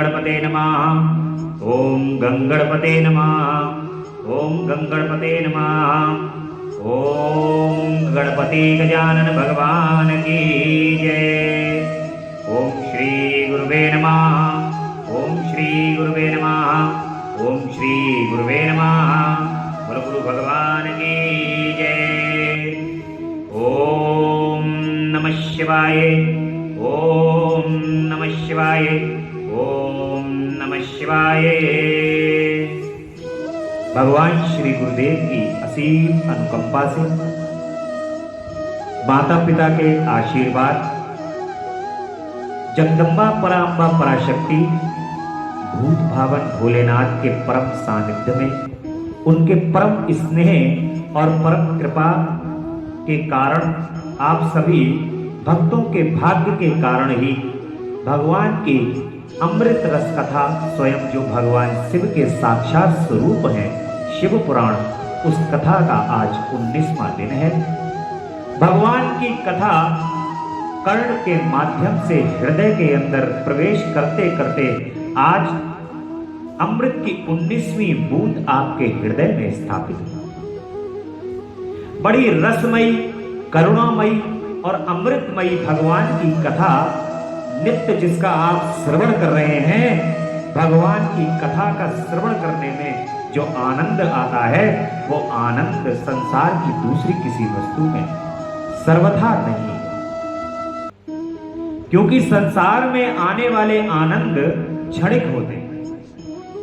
गणपते नमः। ओम गंगणपते नमः। ओम गंगणपते नमः। ओम गणपति गजानन भगवान की जय। ओम श्री गुरुवे नमः। ओम श्री गुरुवे नमः। ओम श्री गुरुवे नमः। बोलो गुरु भगवान की जय। ओम नमः शिवाय। ओम नमः शिवाय। ओम नमः शिवाय। भगवान श्री गुरुदेव की असीम अनुकंपा से, माता पिता के आशीर्वाद, जगदम्बा परांबा पराशक्ति, भूत भावन भोलेनाथ के परम सानिध्य में, उनके परम स्नेह और परम कृपा के कारण, आप सभी भक्तों के भाग्य के कारण ही भगवान की अमृत रस कथा, स्वयं जो भगवान शिव के साक्षात स्वरूप हैं, शिव पुराण, उस कथा का आज 19वां दिन है। भगवान की कथा कर्ण के माध्यम से हृदय के अंदर प्रवेश करते करते आज अमृत की 19वीं बूंद आपके हृदय में स्थापित हुई। बड़ी रसमयी, करुणामयी और अमृतमयी भगवान की कथा नित्य जिसका आप श्रवण कर रहे हैं, भगवान की कथा का श्रवण करने में जो आनंद आता है, वो आनंद संसार की दूसरी किसी वस्तु में सर्वथा नहीं। क्योंकि संसार में आने वाले आनंद क्षणिक होते हैं।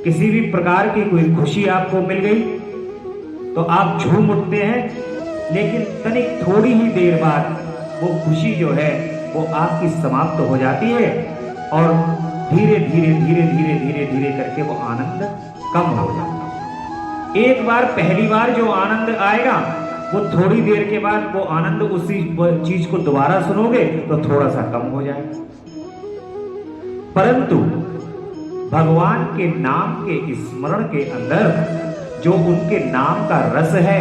किसी भी प्रकार की कोई खुशी आपको मिल गई तो आप झूम उठते हैं, लेकिन तनिक थोड़ी ही देर बाद वो खुशी जो है वो आपकी समाप्त हो जाती है और धीरे धीरे धीरे धीरे धीरे धीरे करके वो आनंद कम हो जाता है। एक बार पहली बार जो आनंद आएगा वो थोड़ी देर के बाद वो आनंद, उसी चीज को दोबारा सुनोगे तो थोड़ा सा कम हो जाएगा। परंतु भगवान के नाम के स्मरण के अंदर जो उनके नाम का रस है,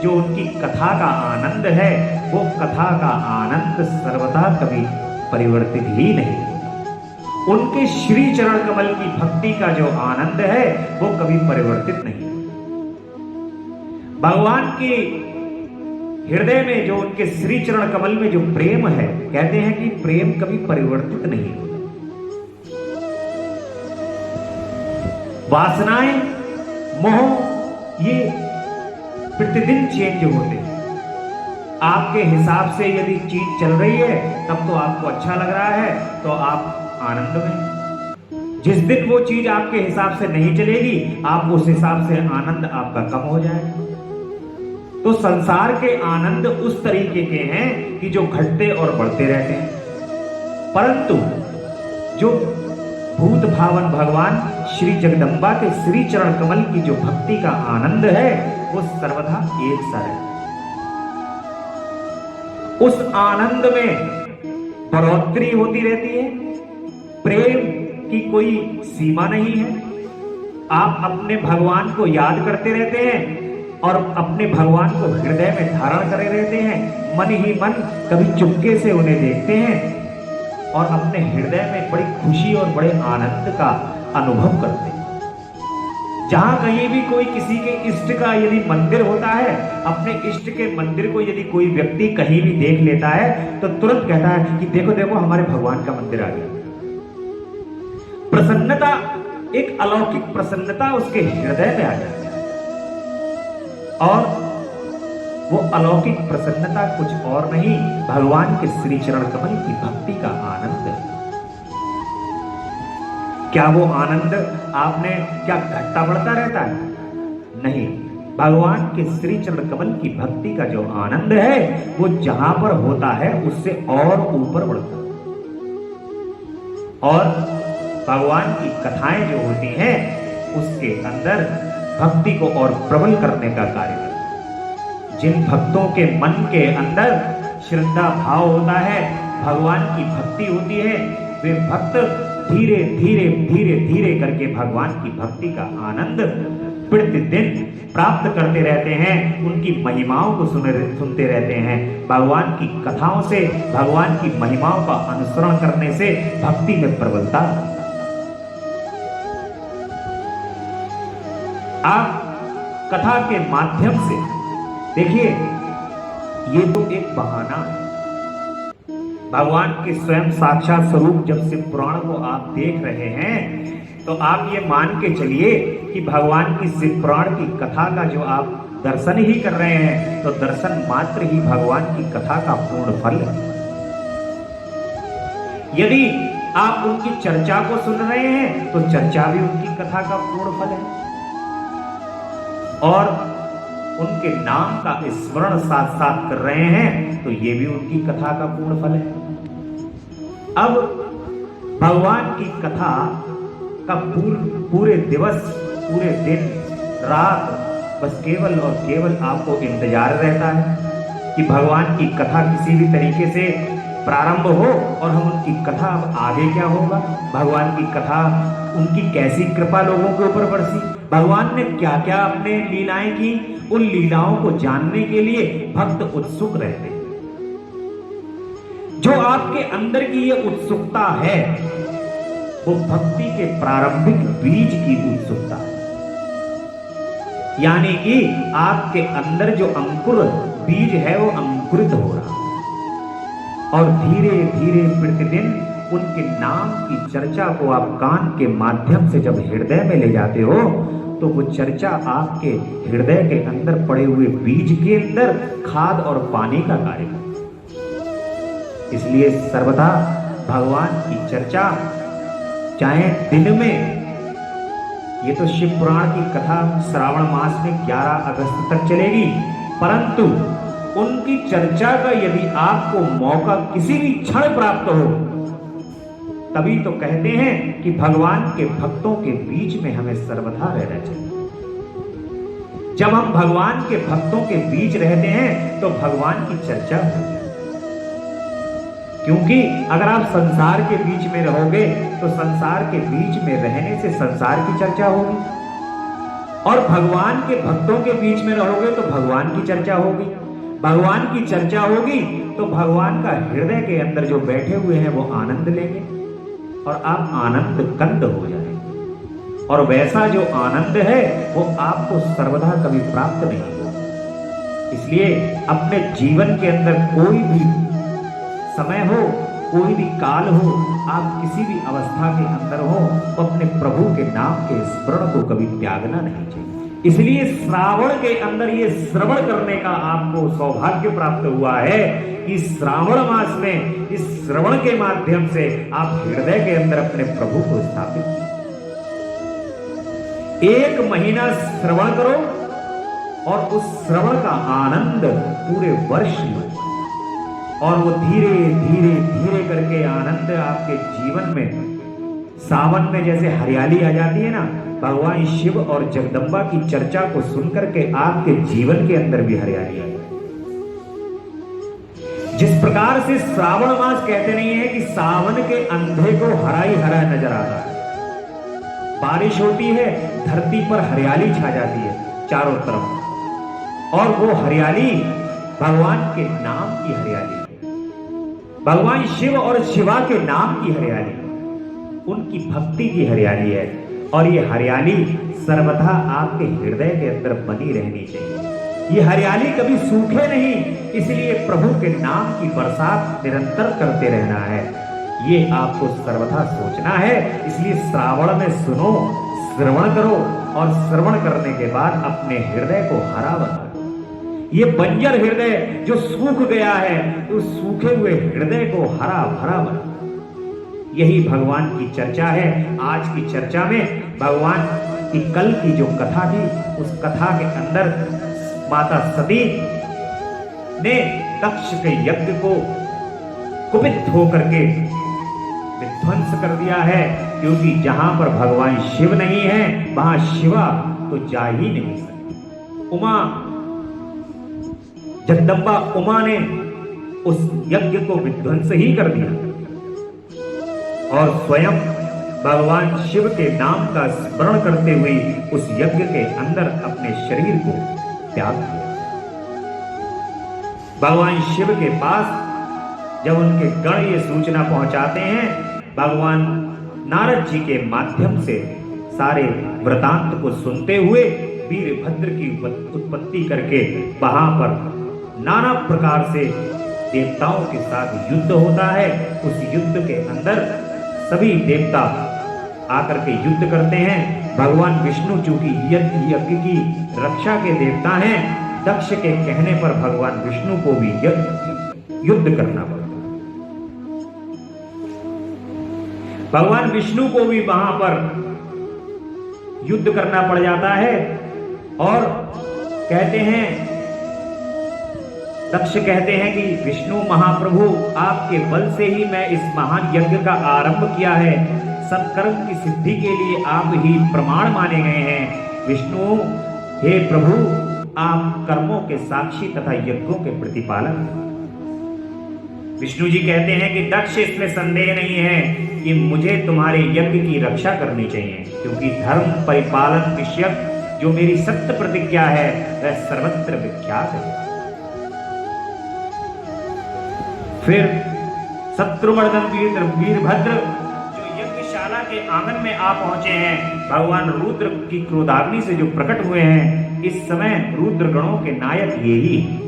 जो उनकी कथा का आनंद है, वो कथा का आनंद सर्वदा कभी परिवर्तित ही नहीं। उनके श्री चरण कमल की भक्ति का जो आनंद है वो कभी परिवर्तित नहीं। भगवान के हृदय में जो उनके श्री चरण कमल में जो प्रेम है, कहते हैं कि प्रेम कभी परिवर्तित नहीं होता। वासनाएं, मोह, ये प्रतिदिन चेंज होते हैं। आपके हिसाब से यदि चीज चल रही है तब तो आपको अच्छा लग रहा है, तो आप आनंद में। जिस दिन वो चीज आपके हिसाब से नहीं चलेगी, आप उस हिसाब से आनंद आपका कम हो जाएगा। तो संसार के आनंद उस तरीके के हैं कि जो घटते और बढ़ते रहते हैं। परंतु जो भूत भावन भगवान श्री जगदम्बा के श्री चरण कमल की जो भक्ति का आनंद है, वो सर्वदा एक सा है। उस आनंद में बढ़ोतरी होती रहती है। प्रेम की कोई सीमा नहीं है। आप अपने भगवान को याद करते रहते हैं और अपने भगवान को हृदय में धारण करे रहते हैं। मन ही मन कभी चुपके से उन्हें देखते हैं और अपने हृदय में बड़ी खुशी और बड़े आनंद का अनुभव करते हैं। जहां कहीं भी कोई किसी के इष्ट का यदि मंदिर होता है, अपने इष्ट के मंदिर को यदि कोई व्यक्ति कहीं भी देख लेता है तो तुरंत कहता है कि देखो देखो हमारे भगवान का मंदिर आ गया। प्रसन्नता, एक अलौकिक प्रसन्नता उसके हृदय में आ जाती है। और वो अलौकिक प्रसन्नता कुछ और नहीं, भगवान के श्री चरण कमल की भक्ति का आनंद है। क्या वो आनंद आपने क्या घटता बढ़ता रहता है? नहीं। भगवान के श्री चरण कमल की भक्ति का जो आनंद है वो जहां पर होता है उससे और ऊपर बढ़ता है। और भगवान की कथाएं जो होती हैं उसके अंदर भक्ति को और प्रबल करने का कार्य करता है। जिन भक्तों के मन के अंदर श्रद्धा भाव होता है, भगवान की भक्ति होती है, वे भक्त धीरे धीरे धीरे धीरे करके भगवान की भक्ति का आनंद प्रतिदिन प्राप्त करते रहते हैं। उनकी महिमाओं को सुनते रहते हैं। भगवान की कथाओं से, भगवान की महिमाओं का अनुसरण करने से भक्ति में प्रबलता। आप कथा के माध्यम से देखिए, ये तो एक बहाना है। भगवान के स्वयं साक्षात स्वरूप जब शिव पुराण को आप देख रहे हैं तो आप ये मान के चलिए कि भगवान की शिव पुराण की कथा का जो आप दर्शन ही कर रहे हैं तो दर्शन मात्र ही भगवान की कथा का पूर्ण फल है। यदि आप उनकी चर्चा को सुन रहे हैं तो चर्चा भी उनकी कथा का पूर्ण फल है, और उनके नाम का स्मरण साथ साथ कर रहे हैं तो ये भी उनकी कथा का पूर्ण फल है। अब भगवान की कथा का पूरे दिवस, पूरे दिन, रात बस केवल और केवल आपको इंतजार रहता है कि भगवान की कथा किसी भी तरीके से प्रारंभ हो और हम उनकी कथा अब आगे क्या होगा, भगवान की कथा, उनकी कैसी कृपा लोगों के ऊपर बरसी, भगवान ने क्या क्या अपने लीलाएं की, उन लीलाओं को जानने के लिए भक्त उत्सुक रहते हैं। जो आपके अंदर की ये उत्सुकता है वो भक्ति के प्रारंभिक बीज की उत्सुकता है, यानी कि आपके अंदर जो अंकुर बीज है वो अंकुरित हो रहा है, और धीरे धीरे प्रतिदिन उनके नाम की चर्चा को आप कान के माध्यम से जब हृदय में ले जाते हो तो वो चर्चा आपके हृदय के अंदर पड़े हुए बीज के अंदर खाद और पानी का कार्य करती है। इसलिए सर्वदा भगवान की चर्चा, चाहे दिन में, ये तो शिव पुराण की कथा श्रावण मास में 11 अगस्त तक चलेगी, परंतु उनकी चर्चा का यदि आपको मौका किसी भी क्षण प्राप्त हो, तभी तो कहते हैं कि भगवान के भक्तों के बीच में हमें सर्वथा रहना चाहिए। जब हम भगवान के भक्तों के बीच रहते हैं तो भगवान की चर्चा होती है, क्योंकि अगर आप संसार के बीच में रहोगे तो संसार के बीच में रहने से संसार की चर्चा होगी, और भगवान के भक्तों के बीच में रहोगे तो भगवान की चर्चा होगी। भगवान की चर्चा होगी तो भगवान का हृदय के अंदर जो बैठे हुए हैं वो आनंद लेंगे और आप आनंद कंद हो जाएंगे, और वैसा जो आनंद है वो आपको सर्वदा कभी प्राप्त नहीं होगा। इसलिए अपने जीवन के अंदर कोई भी समय हो, कोई भी काल हो, आप किसी भी अवस्था के अंदर हो तो अपने प्रभु के नाम के स्मरण को कभी त्यागना नहीं चाहिए। इसलिए श्रावण के अंदर ये श्रवण करने का आपको सौभाग्य प्राप्त हुआ है कि श्रावण मास में इस श्रवण के माध्यम से आप हृदय के अंदर अपने प्रभु को स्थापित कीजिए। 1 महीना श्रवण करो और उस श्रवण का आनंद पूरे वर्ष लो, और वो धीरे धीरे धीरे करके आनंद आपके जीवन में, सावन में जैसे हरियाली आ जाती है ना, भगवान शिव और जगदम्बा की चर्चा को सुनकर के आपके जीवन के अंदर भी हरियाली आ जाती है। जिस प्रकार से श्रावण मास कहते नहीं है कि सावन के अंधे को हरा ही हरा नजर आता है, बारिश होती है, धरती पर हरियाली छा जाती है चारों तरफ, और वो हरियाली भगवान के नाम की हरियाली है, भगवान शिव और शिवा के नाम की हरियाली, उनकी भक्ति की हरियाली है, और ये हरियाली सर्वथा आपके हृदय के अंदर बनी रहनी चाहिए। ये हरियाली कभी सूखे नहीं, इसलिए प्रभु के नाम की बरसात निरंतर करते रहना है, ये आपको सर्वथा सोचना है। इसलिए श्रावण में सुनो, श्रवण करो, और श्रवण करने के बाद अपने हृदय को हरा बना। ये बंजर हृदय जो सूख गया है, उस सूखे हुए हृदय को हरा भरा बना। यही भगवान की चर्चा है। आज की चर्चा में भगवान की कल की जो कथा थी, उस कथा के अंदर माता सती ने दक्ष के यज्ञ को कुपित होकर के विध्वंस कर दिया है, क्योंकि जहां पर भगवान शिव नहीं है वहां शिवा तो जा ही नहीं सकती। उमा, जगदम्बा उमा ने उस यज्ञ को विध्वंस ही कर दिया और स्वयं भगवान शिव के नाम का स्मरण करते हुए उस यज्ञ के अंदर अपने शरीर को त्याग दिया। भगवान शिव के पास जब उनके गण ये सूचना पहुंचाते हैं, भगवान नारद जी के माध्यम से सारे वृतांत को सुनते हुए वीरभद्र की उत्पत्ति करके वहां पर नाना प्रकार से देवताओं के साथ युद्ध होता है। उस युद्ध के अंदर सभी देवता आकर के युद्ध करते हैं। भगवान विष्णु चूंकि यज्ञ की रक्षा के देवता हैं, दक्ष के कहने पर भगवान विष्णु को भी युद्ध करना पड़ता है। भगवान विष्णु को भी वहां पर युद्ध करना पड़ जाता है और कहते हैं, दक्ष कहते हैं कि विष्णु महाप्रभु, आपके बल से ही मैं इस महान यज्ञ का आरंभ किया है। सत्कर्म की सिद्धि के लिए आप ही प्रमाण माने गए हैं। विष्णु, हे प्रभु, आप कर्मों के साक्षी तथा यज्ञों के प्रतिपालक। विष्णु जी कहते हैं कि दक्ष, इसमें संदेह नहीं है कि मुझे तुम्हारे यज्ञ की रक्षा करनी चाहिए, क्योंकि धर्म परिपालन विषयक जो मेरी सत्य प्रतिज्ञा है वह सर्वत्र विख्यात है। फिर शत्रुमर्दन वीरभद्र जो यज्ञशाला के आंगन में आ पहुंचे हैं, भगवान रुद्र की क्रोधाग्नि से जो प्रकट हुए हैं, इस समय रुद्र गणों के नायक यही हैं।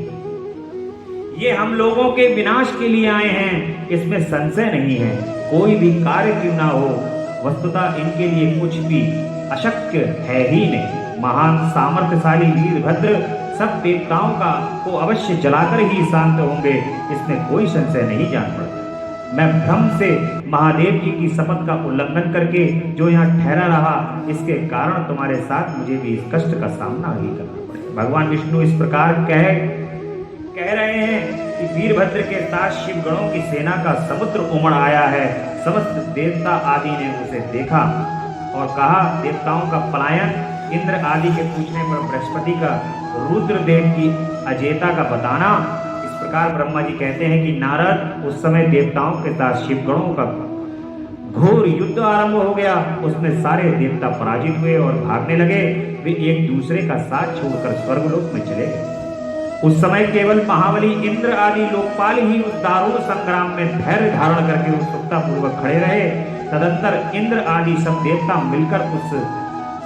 ये हम लोगों के विनाश के लिए आए हैं, इसमें संशय नहीं है। कोई भी कार्य क्यों ना हो, वस्तुतः इनके लिए कुछ भी अशक्य है ही नहीं। महान सामर्थ्यशाली वीरभद्र सब देवताओं को अवश्य जलाकर ही शांत होंगे, इसमें कोई संशय नहीं जान पड़ता। मैं भ्रम से महादेव जी की शपथ का उल्लंघन करके जो यहाँ ठहरा रहा, इसके कारण तुम्हारे साथ मुझे भी इस कष्ट का सामना ही करना पड़ेगा। भगवान विष्णु इस प्रकार कह रहे हैं कि वीरभद्र के साथ शिवगणों की सेना का समुद्र उमड़ आया है। समस्त देवता आदि ने उसे देखा और कहा, देवताओं का पलायन। इंद्र आदि के पूछने पर बृहस्पति का रुद्रदेव की अजेयता का बताना। इस प्रकार ब्रह्मा जी कहते हैं कि नारद, उस समय देवताओं के साथ शिवगणों का घोर युद्ध आरंभ हो गया। उसमें सारे देवता पराजित हुए और भागने लगे। वे एक दूसरे का साथ छोड़कर स्वर्गलोक में चले गए। उस समय केवल महाबली इंद्र आदि लोकपाल ही उस दारुण संग्राम में धैर्य धारण करके उत्सुकता पूर्वक खड़े रहे। तदंतर इंद्र आदि सब देवता मिलकर उस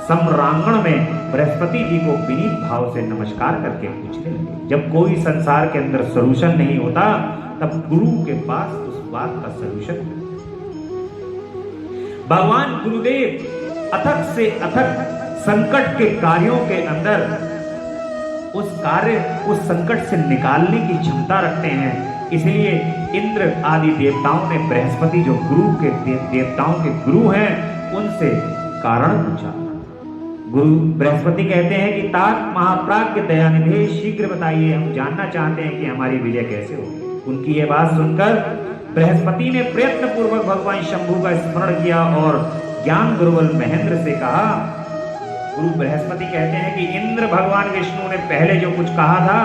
सम्रांगण में बृहस्पति जी को विनीत भाव से नमस्कार करके पूछने लगे। जब कोई संसार के अंदर सॉल्यूशन नहीं होता, तब गुरु के पास उस बात का सॉल्यूशन। भगवान गुरुदेव अथक से अथक संकट के कार्यों के अंदर उस संकट से निकालने की क्षमता रखते हैं। इसलिए इंद्र आदि देवताओं ने बृहस्पति, जो गुरु के देवताओं के गुरु हैं, उनसे कारण पूछा। गुरु बृहस्पति कहते हैं कि तात महाप्राज्ञ दयानिधे, शीघ्र बताइए, हम जानना चाहते हैं कि हमारी विजय कैसे होगी। उनकी यह बात सुनकर बृहस्पति ने प्रयत्न पूर्वक भगवान शंभु का स्मरण किया और ज्ञान गुरुवल महेंद्र से कहा। गुरु बृहस्पति कहते हैं कि इंद्र, भगवान विष्णु ने पहले जो कुछ कहा था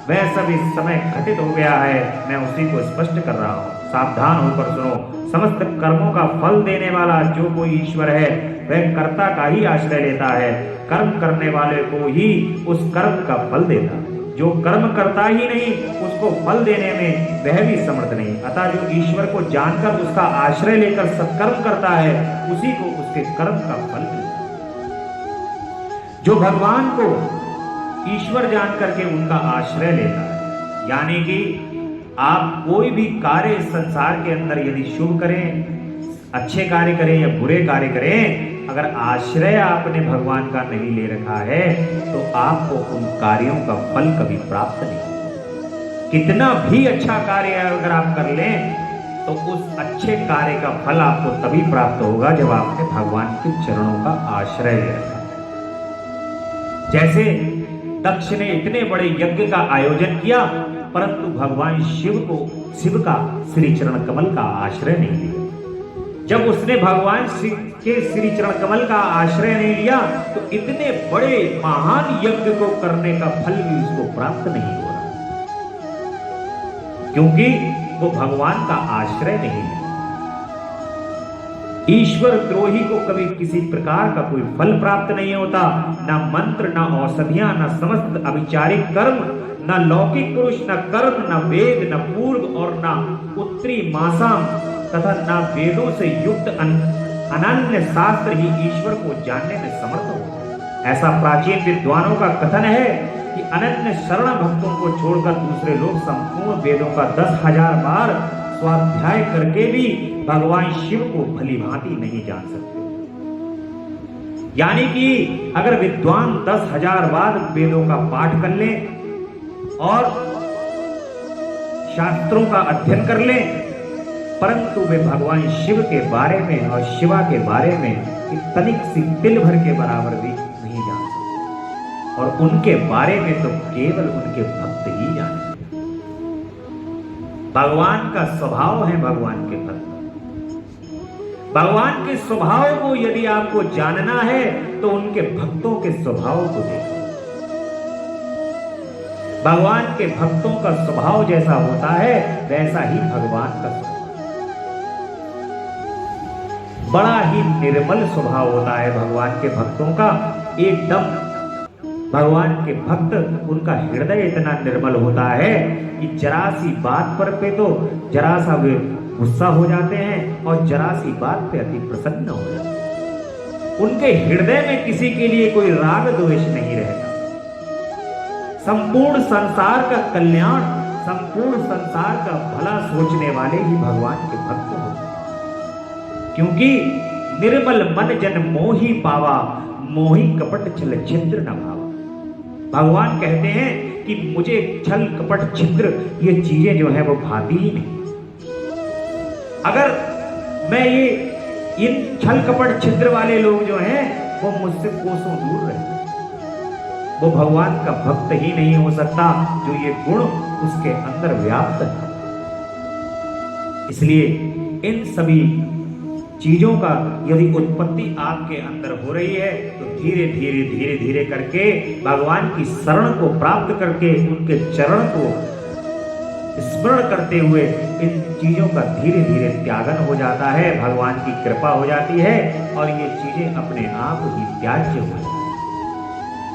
वह सब इस समय घटित हो गया है। मैं उसी को स्पष्ट कर रहा हूँ, सावधान होकर सुनो। समस्त कर्मों का फल देने वाला जो कोई ईश्वर है, वह कर्ता का ही आश्रय लेता है। कर्म करने वाले को ही उस कर्म का फल देता है। जो कर्म करता ही नहीं, उसको फल देने में वह भी समर्थ नहीं। अतः जो ईश्वर को जानकर उसका आश्रय लेकर सत्कर्म करता है, उसी को उसके कर्म का फल मिलता है। जो भगवान को ईश्वर जान करके उनका आश्रय लेता है, यानी कि आप कोई भी कार्य इस संसार के अंदर यदि शुभ करें, अच्छे कार्य करें या बुरे कार्य करें, अगर आश्रय आपने भगवान का नहीं ले रखा है, तो आपको उन कार्यों का फल कभी प्राप्त नहीं होगा। कितना भी अच्छा कार्य अगर आप कर लें, तो उस अच्छे कार्य का फल आपको तभी प्राप्त होगा जब आपने भगवान के चरणों का आश्रय ले रखा। जैसे दक्ष ने इतने बड़े यज्ञ का आयोजन किया, परंतु भगवान शिव का श्री चरण कमल का आश्रय नहीं लिया। जब उसने भगवान शिव के श्री चरण कमल का आश्रय नहीं लिया, तो इतने बड़े महान यज्ञ को करने का फल भी उसको प्राप्त नहीं हो रहा, क्योंकि वो भगवान का आश्रय नहीं है। ईश्वर द्रोही को कभी किसी प्रकार का कोई फल प्राप्त नहीं होता। न मंत्र, न औषधियां, न समस्त अभिचारिक कर्म, न लौकिक पुरुष, न कर्म, न वेद, न पूर्व और न उत्तरी मासाम तथा न वेदों से युक्त अनन्य शास्त्र ही ईश्वर को जानने में समर्थ होते हैं। ऐसा प्राचीन विद्वानों का कथन है कि अनन्य शरण भक्तों को छोड़कर दूसरे लोग संपूर्ण वेदों का 10,000 बार स्वाध्याय करके भी भगवान शिव को भली भांति नहीं जान सकते। यानी कि अगर विद्वान 10,000 बार वेदों का पाठ कर ले और शास्त्रों का अध्ययन कर ले, परंतु वे भगवान शिव के बारे में और शिवा के बारे में एक तनिक सी तिल भर के बराबर भी नहीं जान सकते। और उनके बारे में तो केवल उनके भक्त ही जानते। भगवान का स्वभाव है भगवान के भक्त। भगवान के स्वभाव को यदि आपको जानना है तो उनके भक्तों के स्वभाव को देखो। भगवान के भक्तों का स्वभाव जैसा होता है वैसा ही भगवान का स्वभाव, बड़ा ही निर्मल स्वभाव होता है भगवान के भक्तों का। एकदम भगवान के भक्त, उनका हृदय इतना निर्मल होता है कि जरा सी बात पर पे तो जरा सा वे गुस्सा हो जाते हैं और जरा सी बात पे अति प्रसन्न हो जाते हैं। उनके हृदय में किसी के लिए कोई राग द्वेष नहीं रहता। संपूर्ण संसार का कल्याण, संपूर्ण संसार का भला सोचने वाले ही भगवान के भक्त होते हैं। क्योंकि निर्मल मन जन मोहि पावा, मोहि कपट छल छिद्र न भावा। भगवान कहते हैं कि मुझे छल कपट छिद्र ये चीजें जो है वो भाती ही नहीं। अगर मैं ये इन छल कपट छिद्र वाले लोग जो हैं वो मुझसे कोसों दूर रहे, वो भगवान का भक्त ही नहीं हो सकता जो ये गुण उसके अंदर व्याप्त है। इसलिए इन सभी चीजों का यदि उत्पत्ति आपके अंदर हो रही है तो धीरे धीरे धीरे धीरे करके भगवान की शरण को प्राप्त करके उनके चरण को स्मरण करते हुए इन चीजों का धीरे धीरे त्यागन हो जाता है। भगवान की कृपा हो जाती है और ये चीजें अपने आप ही त्याज्य हो जाती है।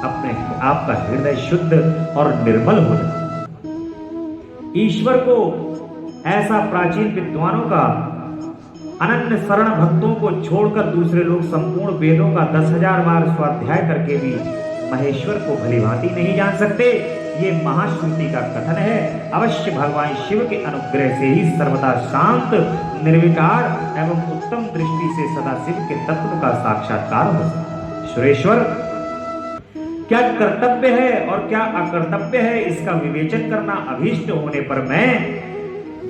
अपने आपका हृदय शुद्ध और निर्मल हो जाता है। ईश्वर को ऐसा प्राचीन विद्वानों का अनन्य शरण भक्तों को छोड़कर दूसरे लोग संपूर्ण वेदों का 10,000 बार स्वाध्याय करके भी महेश्वर को भलीभांति नहीं जान सकते। ये महाश्रुति का कथन है। अवश्य भगवान शिव के अनुग्रह से ही सर्वदा शांत, निर्विकार एवं उत्तम दृष्टि से सदा शिव के तत्व का साक्षात्कार हो सकता है। सुरेश्वर, क्या कर्तव्य है और क्या अकर्तव्य है इसका विवेचन करना अभीष्ट होने पर मैं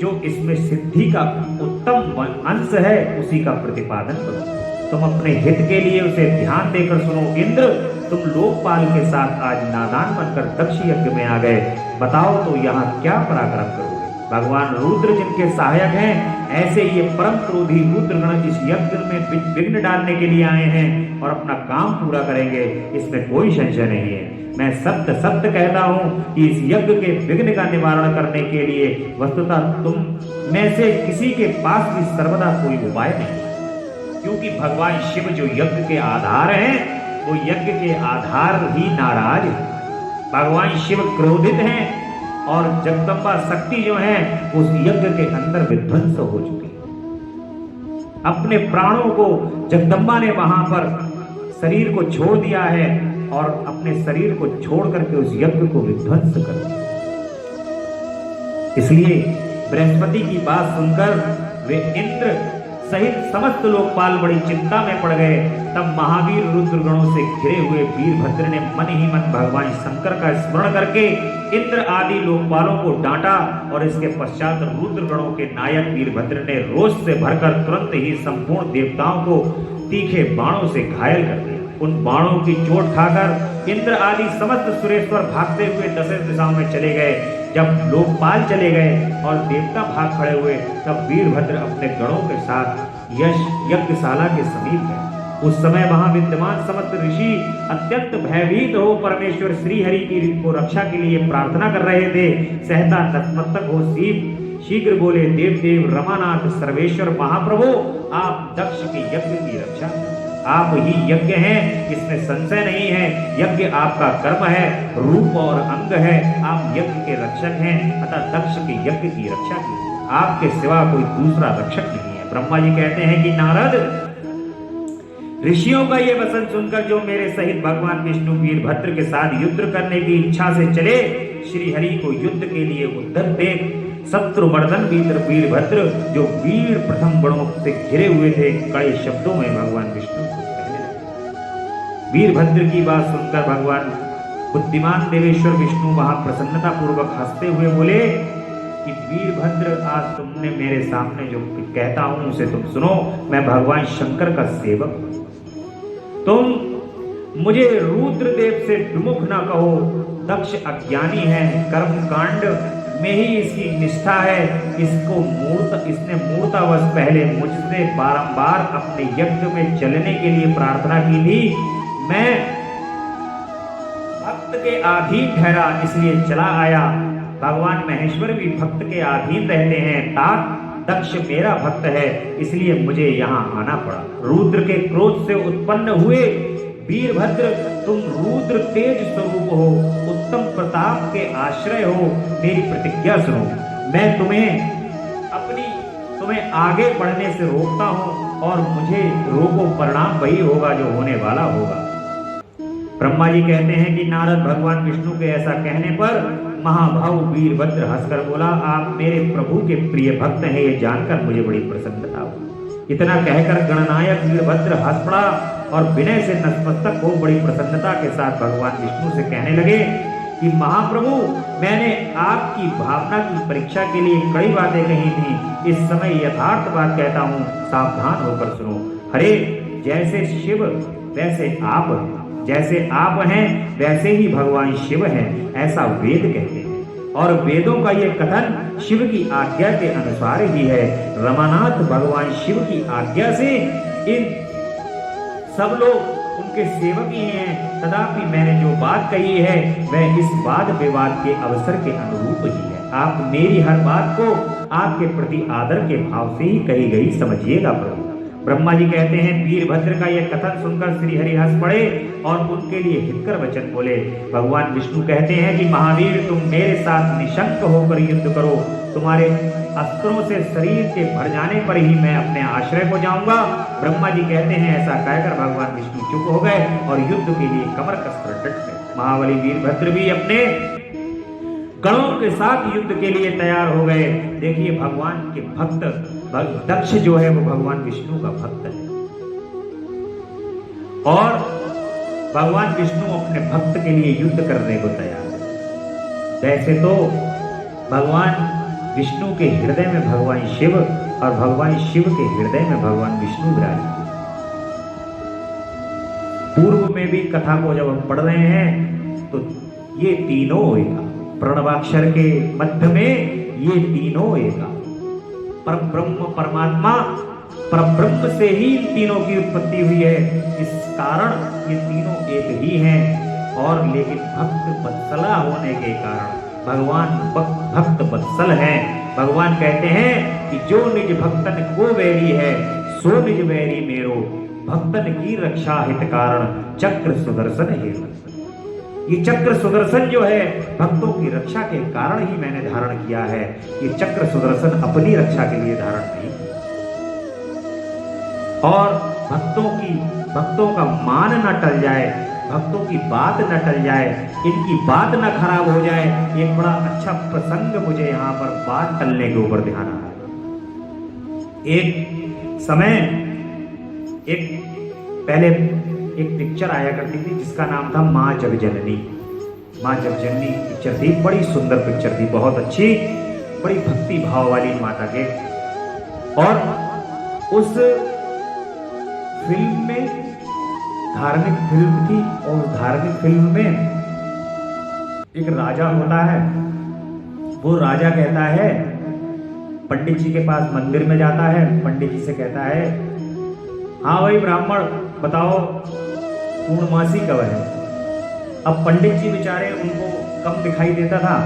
जो इसमें सिद्धि का उत्तम अंश है उसी का प्रतिपादन करो। तुम अपने हित के लिए उसे ध्यान देकर सुनो। इंद्र, तुम लोकपाल के साथ आज नादान बनकर दक्ष यज्ञ में आ गए, बताओ तो यहाँ क्या पराक्रम करोगे? भगवान रुद्र जिनके सहायक हैं, ऐसे ये परम क्रोधी रुद्रगण इस यज्ञ में विघ्न डालने के लिए आए हैं और अपना काम पूरा करेंगे, इसमें कोई संशय नहीं है। मैं सत्य सत्य कहता हूं कि इस यज्ञ के विघ्न का निवारण करने के लिए वस्तुतः तुम में से किसी के पास भी सर्वदा कोई उपाय नहीं, क्योंकि भगवान शिव जो यज्ञ के आधार हैं वो यज्ञ के आधार ही नाराज है। भगवान शिव क्रोधित हैं और जगदम्बा शक्ति जो है उस यज्ञ के अंदर विध्वंस हो चुकी है। अपने प्राणों को जगदम्बा ने वहां पर शरीर को छोड़ दिया है और अपने शरीर को छोड़ करके उस यज्ञ को विध्वंस कर दिया। इसलिए बृहस्पति की बात सुनकर वे इंद्र सहित समस्त लोकपाल बड़ी चिंता में पड़ गए। तब महावीर रुद्रगणों से घिरे हुए वीरभद्र ने मन ही मन भगवान शंकर का स्मरण करके इंद्र आदि लोकपालों को डांटा और इसके पश्चात रुद्रगणों के नायक वीरभद्र ने रोष से भरकर तुरंत ही संपूर्ण देवताओं को तीखे बाणों से घायल कर दिया। उन बाणों की चोट खाकर इंद्र आदि समस्त सुरेश्वर भागते हुए 10 दिशाओं में चले गए। जब लोकपाल चले गए और देवता भाग खड़े हुए तब वीरभद्र अपने गणों के साथ यज्ञशाला के समीप गए। उस समय वहां विद्यमान समस्त ऋषि अत्यंत भयभीत हो परमेश्वर श्री हरि की को रक्षा के लिए प्रार्थना कर रहे थे। सहता नतमस्तक हो शीघ्र बोले, देव देव रमानाथ सर्वेश्वर महाप्रभु, आप दक्ष के यज्ञ की रक्षा, आप ही यज्ञ हैं, इसमें संशय नहीं है। यज्ञ आपका कर्म है, रूप और अंग है, आप यज्ञ के रक्षक हैं, अतः दक्ष के यज्ञ की रक्षा कीजिए। आपके सिवा कोई दूसरा रक्षक नहीं है। ब्रह्मा जी कहते हैं कि नारद, ऋषियों का ये वचन सुनकर जो मेरे सहित भगवान विष्णु वीरभद्र के साथ युद्ध करने की इच्छा से चले, श्री हरि को युद्ध के लिए उद्धत देख शत्रुमर्दन वीरभद्र जो वीर प्रथम गणों से घिरे हुए थे, कड़े शब्दों में भगवान विष्णु को कहने लगे। वीरभद्र की बात सुनकर भगवान बुद्धिमान देवेश्वर विष्णु वहां प्रसन्नता पूर्वक हंसते हुए बोले कि वीरभद्र, आज तुमने मेरे सामने जो कहता हूं उसे तुम सुनो। मैं भगवान शंकर का सेवक हूं। तुम मुझे रुद्रदेव से विमुख न कहो। दक्ष अज्ञानी है, कर्म कांड में ही इसकी निष्ठा है। इसने मूर्तावश पहले मुझसे बारंबार अपने यज्ञ में चलने के लिए प्रार्थना की थी। मैं भक्त के अधीन ठहरा, इसलिए चला आया। भगवान महेश्वर भी भक्त के अधीन रहते हैं। तात दक्ष मेरा भक्त है, इसलिए मुझे यहाँ आना पड़ा। रुद्र के क्रोध से उत्पन्न हुए वीरभद्र, तुम रुद्र तेज स्वरूप हो, उत्तम प्रताप के आश्रय हो। मेरी प्रतिज्ञा सुनो। मैं तुम्हें आगे बढ़ने से रोकता हूं, और मुझे रोको, परिणाम वही होगा जो होने वाला होगा। ब्रह्मा जी कहते हैं कि नारद भगवान विष्णु के ऐसा कहने पर महाभाव वीरभद्र हंसकर बोला, आप मेरे प्रभु के प्रिय भक्त हैं, ये जानकर मुझे बड़ी प्रसन्नता हुई। इतना कहकर गणनायक वीरभद्र हंस पड़ा और विनय से नतमस्तक हो बड़ी प्रसन्नता के साथ भगवान विष्णु से कहने लगे कि महाप्रभु, मैंने आपकी भावना की परीक्षा के लिए कई बातें कही थी। इस समय यथार्थ बात कहता हूँ, सावधान होकर सुनो। हरे, जैसे शिव वैसे आप हैं, जैसे आप हैं वैसे ही भगवान शिव हैं, ऐसा वेद कहते हैं। और वेदों का ये कथन शिव की आज्ञा के अनुसार ही है। रमानाथ भगवान शिव की आज्ञा से इन सब लोग उनके सेवक ही हैं। तथापि मैंने जो बात कही है वह इस वाद विवाद के अवसर के अनुरूप ही है। आप मेरी हर बात को आपके प्रति आदर के भाव से ही कही गई समझिएगा प्रभु। ब्रह्मा जी कहते हैं, वीरभद्र का यह कथन सुनकर श्री हरि हंस पड़े और उनके लिए हितकर वचन बोले। भगवान विष्णु कहते हैं कि महावीर, तुम मेरे साथ निशंक होकर युद्ध करो। तुम्हारे अस्त्रों से शरीर के भर जाने पर ही मैं अपने आश्रय को जाऊंगा। ब्रह्मा जी कहते हैं, ऐसा कहकर भगवान विष्णु चुप हो गए और युद्ध के लिए कमर कसकर डट गए। महाबली वीरभद्र भी अपने गणों के साथ युद्ध के लिए तैयार हो गए। देखिए, भगवान के भक्त दक्ष जो है वो भगवान विष्णु का भक्त है, और भगवान विष्णु अपने भक्त के लिए युद्ध करने को तैयार है। वैसे तो भगवान विष्णु के हृदय में भगवान शिव और भगवान शिव के हृदय में भगवान विष्णु विराजमान। पूर्व में भी कथा को जब हम पढ़ रहे हैं तो ये तीनों एका, प्रणवाक्षर के मध्य में ये तीनों एका, परब्रह्म परमात्मा परब्रह्म से ही इन तीनों की उत्पत्ति हुई है। इस कारण ये तीनों एक ही हैं, और लेकिन भक्त वत्सला होने के कारण भगवान भक्त वत्सल हैं। भगवान कहते हैं कि जो निज भक्तन को वैरी है, सो निज वैरी मेरो। भक्तन की रक्षा हित कारण चक्र सुदर्शन है। ये चक्र सुदर्शन जो है भक्तों की रक्षा के कारण ही मैंने धारण किया है। ये चक्र सुदर्शन अपनी रक्षा के लिए धारण नहीं, और भक्तों का मान न टल जाए, भक्तों की बात न टल जाए, इनकी बात न खराब हो जाए। एक बड़ा अच्छा प्रसंग मुझे यहाँ पर बात टलने के ऊपर ध्यान आ रहा है। एक समय पहले एक पिक्चर आया करती थी जिसका नाम था माँ जगजननी। माँ जगजननी पिक्चर थी, बड़ी सुंदर पिक्चर थी, बहुत अच्छी, बड़ी भक्ति भाव वाली माता के। और उस फिल्म में धार्मिक फिल्म थी, और धार्मिक फिल्म में एक राजा होता है। वो राजा कहता है, पंडित जी के पास मंदिर में जाता है, पंडित जी से कहता है, हाँ भाई ब्राह्मण बताओ पूर्णमासी कब है। अब पंडित जी बेचारे, उनको कम दिखाई देता था।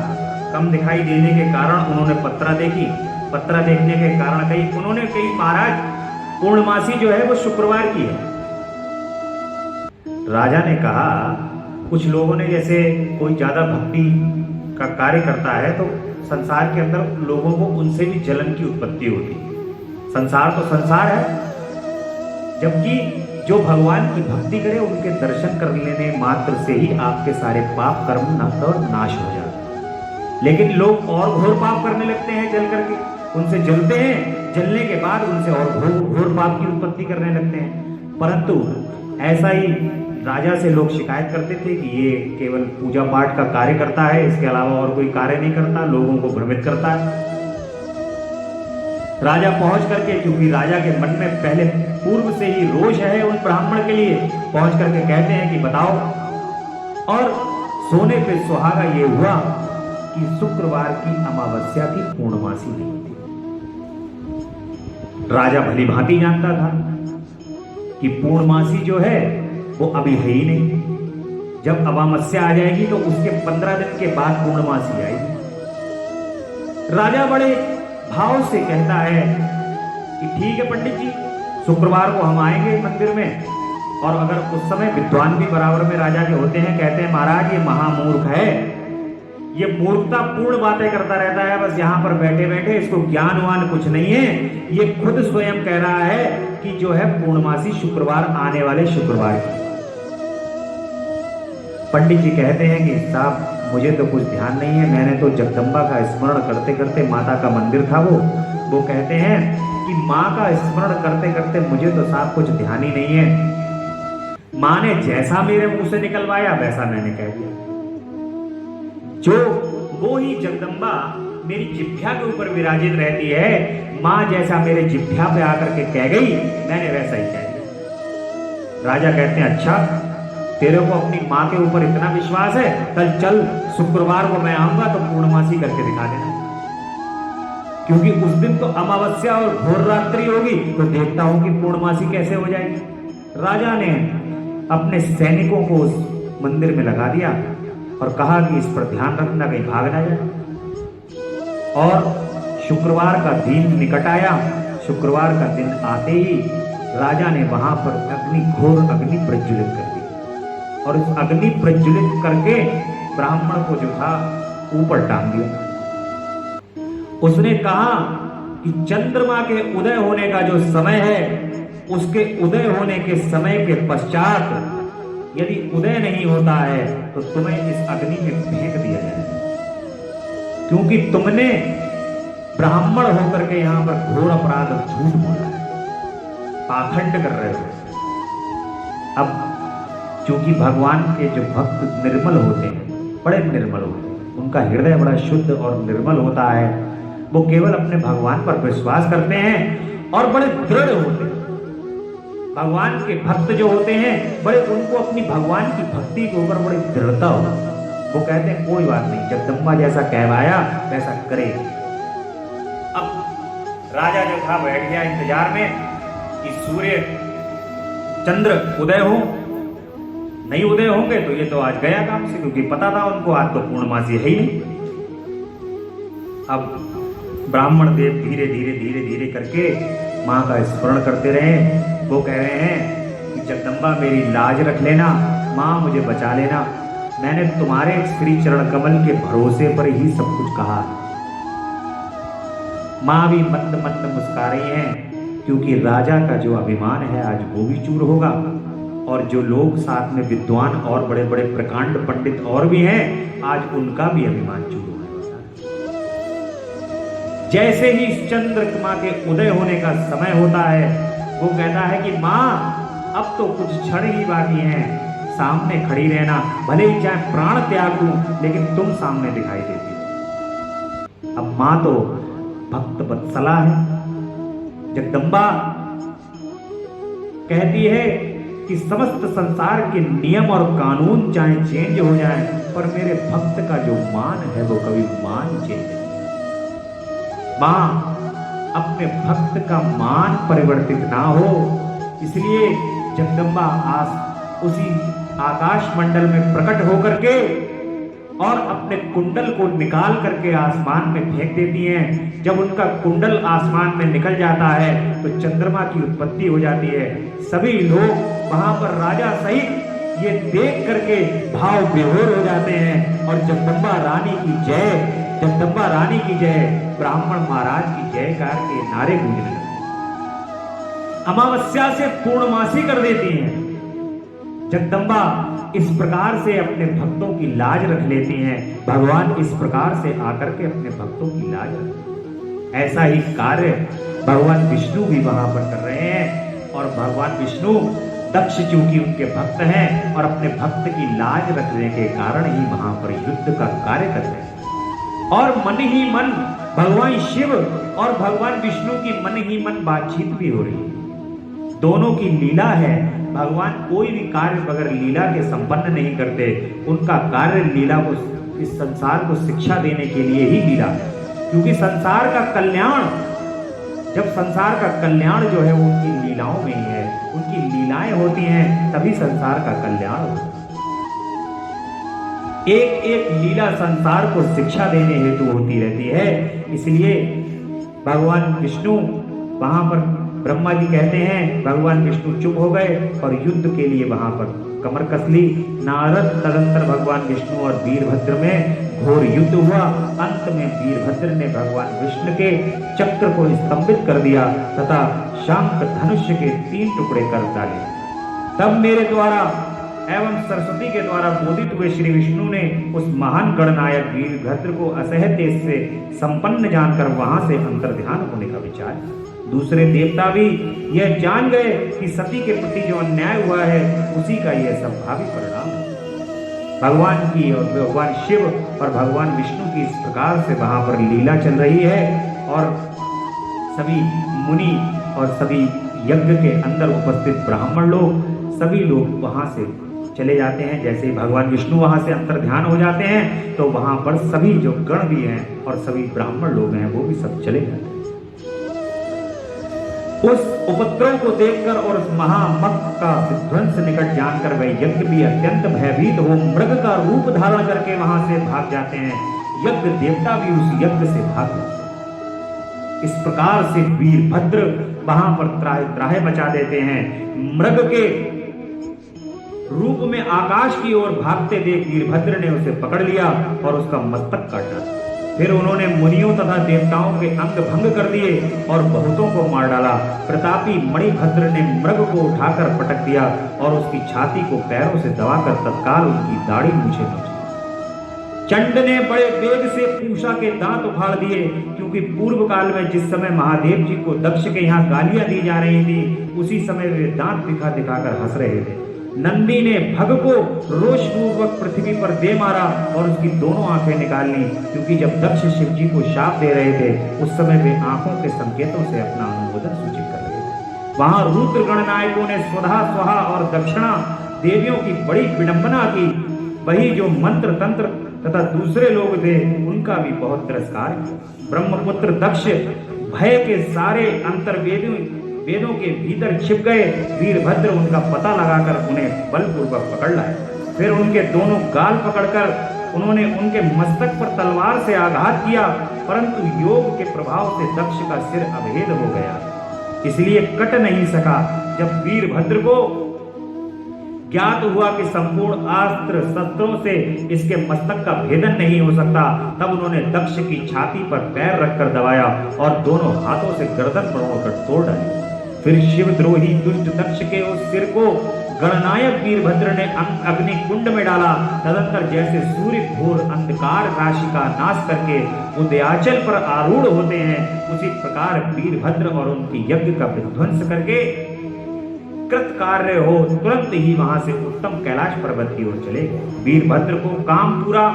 कम दिखाई देने के कारण उन्होंने पत्रा देखी। पत्रा देखने के कारण उन्होंने कही महाराज पूर्णमासी जो है वो शुक्रवार की है। राजा ने कहा, कुछ लोगों ने, जैसे कोई ज्यादा भक्ति का कार्य करता है तो संसार के अंदर लोगों को उनसे भी जलन की उत्पत्ति होती है। संसार तो संसार है, जबकि जो भगवान की भक्ति करे उनके दर्शन कर लेने मात्र से ही आपके सारे पाप कर्म नाश हो जाते हैं। लेकिन लोग और घोर पाप करने लगते हैं, जल करके उनसे जलते हैं, जलने के बाद उनसे और घोर पाप की उत्पत्ति करने लगते हैं। परंतु ऐसा ही राजा से लोग शिकायत करते थे कि ये केवल पूजा पाठ का कार्य करता है, इसके अलावा और कोई कार्य नहीं करता, लोगों को भ्रमित करता है। राजा पहुंच करके, क्योंकि राजा के मन में पहले पूर्व से ही रोष है उन ब्राह्मण के लिए, पहुंच करके कहते हैं कि बताओ। और सोने पे सुहागा ये हुआ कि शुक्रवार की अमावस्या की पूर्णमासी नहीं थी। राजा भली भांति जानता था कि पूर्णमासी जो है वो अभी है ही नहीं, जब अमावस्या आ जाएगी तो उसके 15 दिन के बाद पूर्णमासी आएगी। राजा बड़े भाव से कहता है कि ठीक है पंडित जी, शुक्रवार को हम आएंगे मंदिर में। और अगर उस समय विद्वान भी बराबर में राजा के होते हैं, कहते हैं महाराज ये महामूर्ख है, ये मूर्खता पूर्ण बातें करता रहता है, बस यहां पर बैठे बैठे, इसको ज्ञानवान कुछ नहीं है। ये खुद स्वयं कह रहा है कि जो है पूर्णमासी शुक्रवार आने वाले शुक्रवार की। पंडित जी कहते हैं कि साहब मुझे तो कुछ ध्यान नहीं है, मैंने तो जगदम्बा का स्मरण करते करते, माता का मंदिर था वो कहते हैं कि माँ का स्मरण करते करते मुझे तो साहब कुछ ध्यान ही नहीं है। माँ ने जैसा मेरे मुंह से निकलवाया वैसा मैंने कह दिया, जो वो ही जगदम्बा मेरी जिह्वा के ऊपर विराजित रहती है, माँ जैसा मेरे जिह्वा पे आकर के कह गई, मैंने वैसा ही कह दिया। राजा कहते हैं अच्छा, तेरे को अपनी माँ के ऊपर इतना विश्वास है, कल चल शुक्रवार को मैं आऊंगा तो पूर्णमासी करके दिखा देना, क्योंकि उस दिन तो अमावस्या और घोर रात्रि होगी, तो देखता हूं कि पूर्णमासी कैसे हो जाएगी। राजा ने अपने सैनिकों को उस मंदिर में लगा दिया और कहा कि इस पर ध्यान रखना कहीं भाग ना जाए। और शुक्रवार का दिन निकट आया। शुक्रवार का दिन आते ही राजा ने वहां पर घोर अग्नि प्रज्वलित कर दी, और उस अग्नि प्रज्वलित करके ब्राह्मण को जो था ऊपर टांग दिया। उसने कहा कि चंद्रमा के उदय होने का जो समय है, उसके उदय होने के समय के पश्चात यदि उदय नहीं होता है तो तुम्हें इस अग्नि में फेंक दिया जाए, क्योंकि तुमने ब्राह्मण होकर के यहां पर घोर अपराध और झूठ बोला है, पाखंड कर रहे हो। अब क्योंकि भगवान के जो भक्त निर्मल होते हैं, बड़े निर्मल होते हैं, उनका हृदय बड़ा शुद्ध और निर्मल होता है, वो केवल अपने भगवान पर विश्वास करते हैं और बड़े दृढ़ होते हैं। भगवान के भक्त जो होते हैं बड़े, उनको अपनी भगवान की भक्ति के ऊपर बड़ी दृढ़ता हो। वो कहते हैं कोई बात नहीं, जगदम्बा जैसा कहवाया वैसा करे। अब राजा जो था बैठ गया इंतजार में कि सूर्य चंद्र उदय हो। नहीं उदय होंगे तो ये तो आज गया काम से, क्योंकि पता था उनको आज तो पूर्णमासी है ही नहीं। अब ब्राह्मण देव धीरे धीरे धीरे धीरे करके माँ का स्मरण करते रहे। वो कह रहे हैं कि जगदम्बा मेरी लाज रख लेना, माँ मुझे बचा लेना, मैंने तुम्हारे श्री चरण कमल के भरोसे पर ही सब कुछ कहा। माँ भी मंद मंद मुस्कुरा रही हैं, क्योंकि राजा का जो अभिमान है आज वो भी चूर होगा, और जो लोग साथ में विद्वान और बड़े बड़े प्रकांड पंडित और भी हैं, आज उनका भी अभिमान चूर होगा। जैसे ही चंद्रमा के उदय होने का समय होता है, वो कहता है कि माँ अब तो कुछ क्षण ही बाकी हैं, सामने खड़ी रहना, भले ही चाहे प्राण त्याग दूं, लेकिन तुम सामने दिखाई देती। अब माँ तो भक्त वत्सला है। जगदम्बा कहती है कि समस्त संसार के नियम और कानून चाहे चेंज हो जाए, पर मेरे भक्त का जो मान है वो कभी मान चेंज नहीं। मां अपने भक्त का मान परिवर्तित ना हो, इसलिए जगदम्बा उसी आकाश मंडल में प्रकट होकर के और अपने कुंडल को निकाल करके आसमान में फेंक देती हैं। जब उनका कुंडल आसमान में निकल जाता है तो चंद्रमा की उत्पत्ति हो जाती है। सभी लोग वहां पर राजा सहित ये देख करके भाव विभोर हो जाते हैं और जगदम्बा रानी की जय, जगदम्बा रानी की जय, ब्राह्मण महाराज की जयकार के नारे गूंजने लगते। अमावस्या से पूर्णमासी कर देती हैं। जगदम्बा इस प्रकार से अपने भक्तों की लाज रख लेती हैं। भगवान इस प्रकार से आकर के अपने भक्तों की लाज रखते हैं। ऐसा ही कार्य भगवान विष्णु भी वहां पर कर रहे हैं। और भगवान विष्णु दक्ष चूंकि उनके भक्त हैं और अपने भक्त की लाज रखने के कारण ही वहां पर युद्ध का कार्य कर रहे हैं। और मन ही मन भगवान शिव और भगवान विष्णु की मन ही मन बातचीत भी हो रही है। दोनों की लीला है। भगवान कोई भी कार्य बगैर लीला के संपन्न नहीं करते। उनका कार्य लीला को, इस संसार को शिक्षा देने के लिए ही लीला है। क्योंकि संसार का कल्याण, जब संसार का कल्याण जो है वो उनकी लीलाओं में ही है। उनकी लीलाएं होती हैं तभी संसार का कल्याण होता है। एक एक लीला संसार को शिक्षा देने हेतु होती रहती है। इसलिए भगवान विष्णु वहां पर, ब्रह्मा जी कहते हैं, भगवान विष्णु चुप हो गए और युद्ध के लिए वहां पर कमर कस ली। नारद तदंतर भगवान विष्णु और वीरभद्र में घोर युद्ध हुआ। अंत में वीरभद्र ने भगवान विष्णु के चक्र को स्तंभित कर दिया तथा शांक धनुष्य के 3 टुकड़े कर डाले। तब मेरे द्वारा एवं सरस्वती के द्वारा बोधित हुए श्री विष्णु ने उस महान गणनायक वीरभद्र को असह्य तेज से संपन्न जानकर वहां से अंतर्ध्यान होने का विचार। दूसरे देवता भी यह जान गए कि सती के प्रति जो अन्याय हुआ है उसी का यह संभावित परिणाम है। भगवान की और भगवान शिव और भगवान विष्णु की इस प्रकार से वहां पर लीला चल रही है। और सभी मुनि और सभी यज्ञ के अंदर उपस्थित ब्राह्मण लोग, सभी लोग वहां से चले जाते हैं। जैसे ही भगवान विष्णु वहां से अंतर्ध्यान हो जाते हैं तो वहां पर सभी जो गण भी हैं और सभी ब्राह्मण लोग हैं वो भी सब चले जाते हैं। उस उपद्रव को देखकर और उस महामग का विध्वंस निकट जानकर वे यज्ञ भी अत्यंत भयभीत हो मृग का रूप धारण करके वहां से भाग जाते हैं। यज्ञ देवता भी उस यज्ञ से भाग जाते हैं। इस प्रकार से वीरभद्र वहां पर त्राहे मचा देते हैं। मृग के रूप में आकाश की ओर भागते देख वीरभद्र ने उसे पकड़ लिया और उसका मस्तक काटा। फिर उन्होंने मुनियों तथा देवताओं के अंग भंग कर दिए और बहुतों को मार डाला। प्रतापी मणिभद्र ने मृग को उठाकर पटक दिया और उसकी छाती को पैरों से दबाकर तत्काल उनकी दाढ़ी मूछें नोची। चंड ने बड़े वेग से पूषा के दांत उखाड़ दिए, क्योंकि पूर्व काल में जिस समय महादेव जी को दक्ष के यहाँ गालियां दी जा रही थी उसी समय वे दांत दिखा दिखाकर हंस रहे थे। नंदी ने भग को रोषपूर्वक पृथ्वी पर दे मारा और उसकी दोनों आंखें निकाल ली, क्योंकि जब दक्ष शिव जी को शाप दे रहे थे उस समय वे आंखों के संकेतों से अपना अनुमोदन सूचित कर रहे थे। वहां रुद्र गणनायकों ने स्वधा स्वाहा और दक्षिणा देवियों की बड़ी विडंबना की। वही जो मंत्र तंत्र तथा दूसरे लोग थे उनका भी बहुत तिरस्कार किया। ब्रह्मपुत्र दक्ष भय के सारे वेदों के भीतर छिप गए। वीरभद्र उनका पता लगाकर उन्हें बलपूर्वक पकड़ लाए। फिर उनके दोनों गाल पकड़कर उन्होंने उनके मस्तक पर तलवार से आघात किया, परंतु योग के प्रभाव से दक्ष का सिर अभेद हो गया, इसलिए कट नहीं सका। जब वीरभद्र को ज्ञात हुआ कि संपूर्ण अस्त्र शस्त्रों से इसके मस्तक का भेदन नहीं हो सकता, तब उन्होंने दक्ष की छाती पर पैर रखकर दबाया और दोनों हाथों से गर्दन मरोड़कर तोड़ डाली। फिर शिवद्रोही दुष्ट दक्ष के उस सिर को गणनायक वीरभद्र ने अग्नि कुंड में डाला। तदंतर जैसे सूर्य घोर अंधकार राशि का नाश करके उदयाचल पर आरूढ़ होते हैं, उसी प्रकार वीरभद्र और उनकी यज्ञ का विध्वंस करके कृत कार्य हो तुरंत ही वहां से उत्तम कैलाश पर्वत की ओर चले गए। वीरभद्र को काम पूरा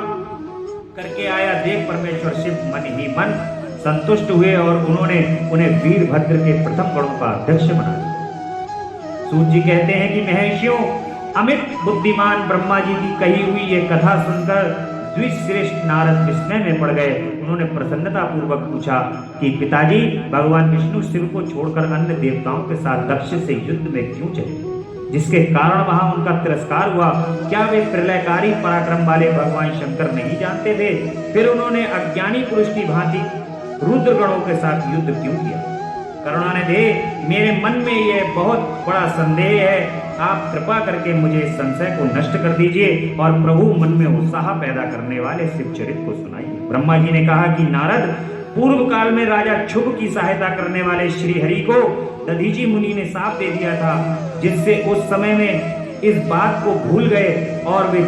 करके आया देख परमेश्वर शिव मन ही मन संतुष्ट हुए और उन्होंने उन्हें वीरभद्र के प्रथम गणों का अध्यक्ष बना दिया। सूत जी कहते हैं कि महर्षियों अमित बुद्धिमान ब्रह्मा जी की कही हुई ये कथा सुनकर द्विश्रेष्ठ नारद विस्मय में पड़ गए। उन्होंने प्रसन्नता पूर्वक पूछा कि पिताजी, भगवान विष्णु शिव को छोड़कर अन्य देवताओं के साथ दक्ष से युद्ध में क्यों चले, जिसके कारण वहां उनका तिरस्कार हुआ? क्या वे प्रलयकारी पराक्रम वाले भगवान शंकर नहीं जानते थे? फिर उन्होंने अज्ञानी पुरुष की भांति रुद्र गणों के साथ युद्ध क्यों किया? करुणानिधे, मेरे मन में यह बहुत बड़ा संदेह है। आप कृपा करके मुझे इस संशय को नष्ट कर दीजिए और प्रभु मन में उत्साह पैदा करने वाले शिव चरित्र को सुनाइए। ब्रह्मा जी ने कहा कि नारद, पूर्व काल में राजा शुभ की सहायता करने वाले श्री हरि को दधीचि मुनि ने शाप दे दिया था, जिससे उस समय में इस बात को भूल गए और वे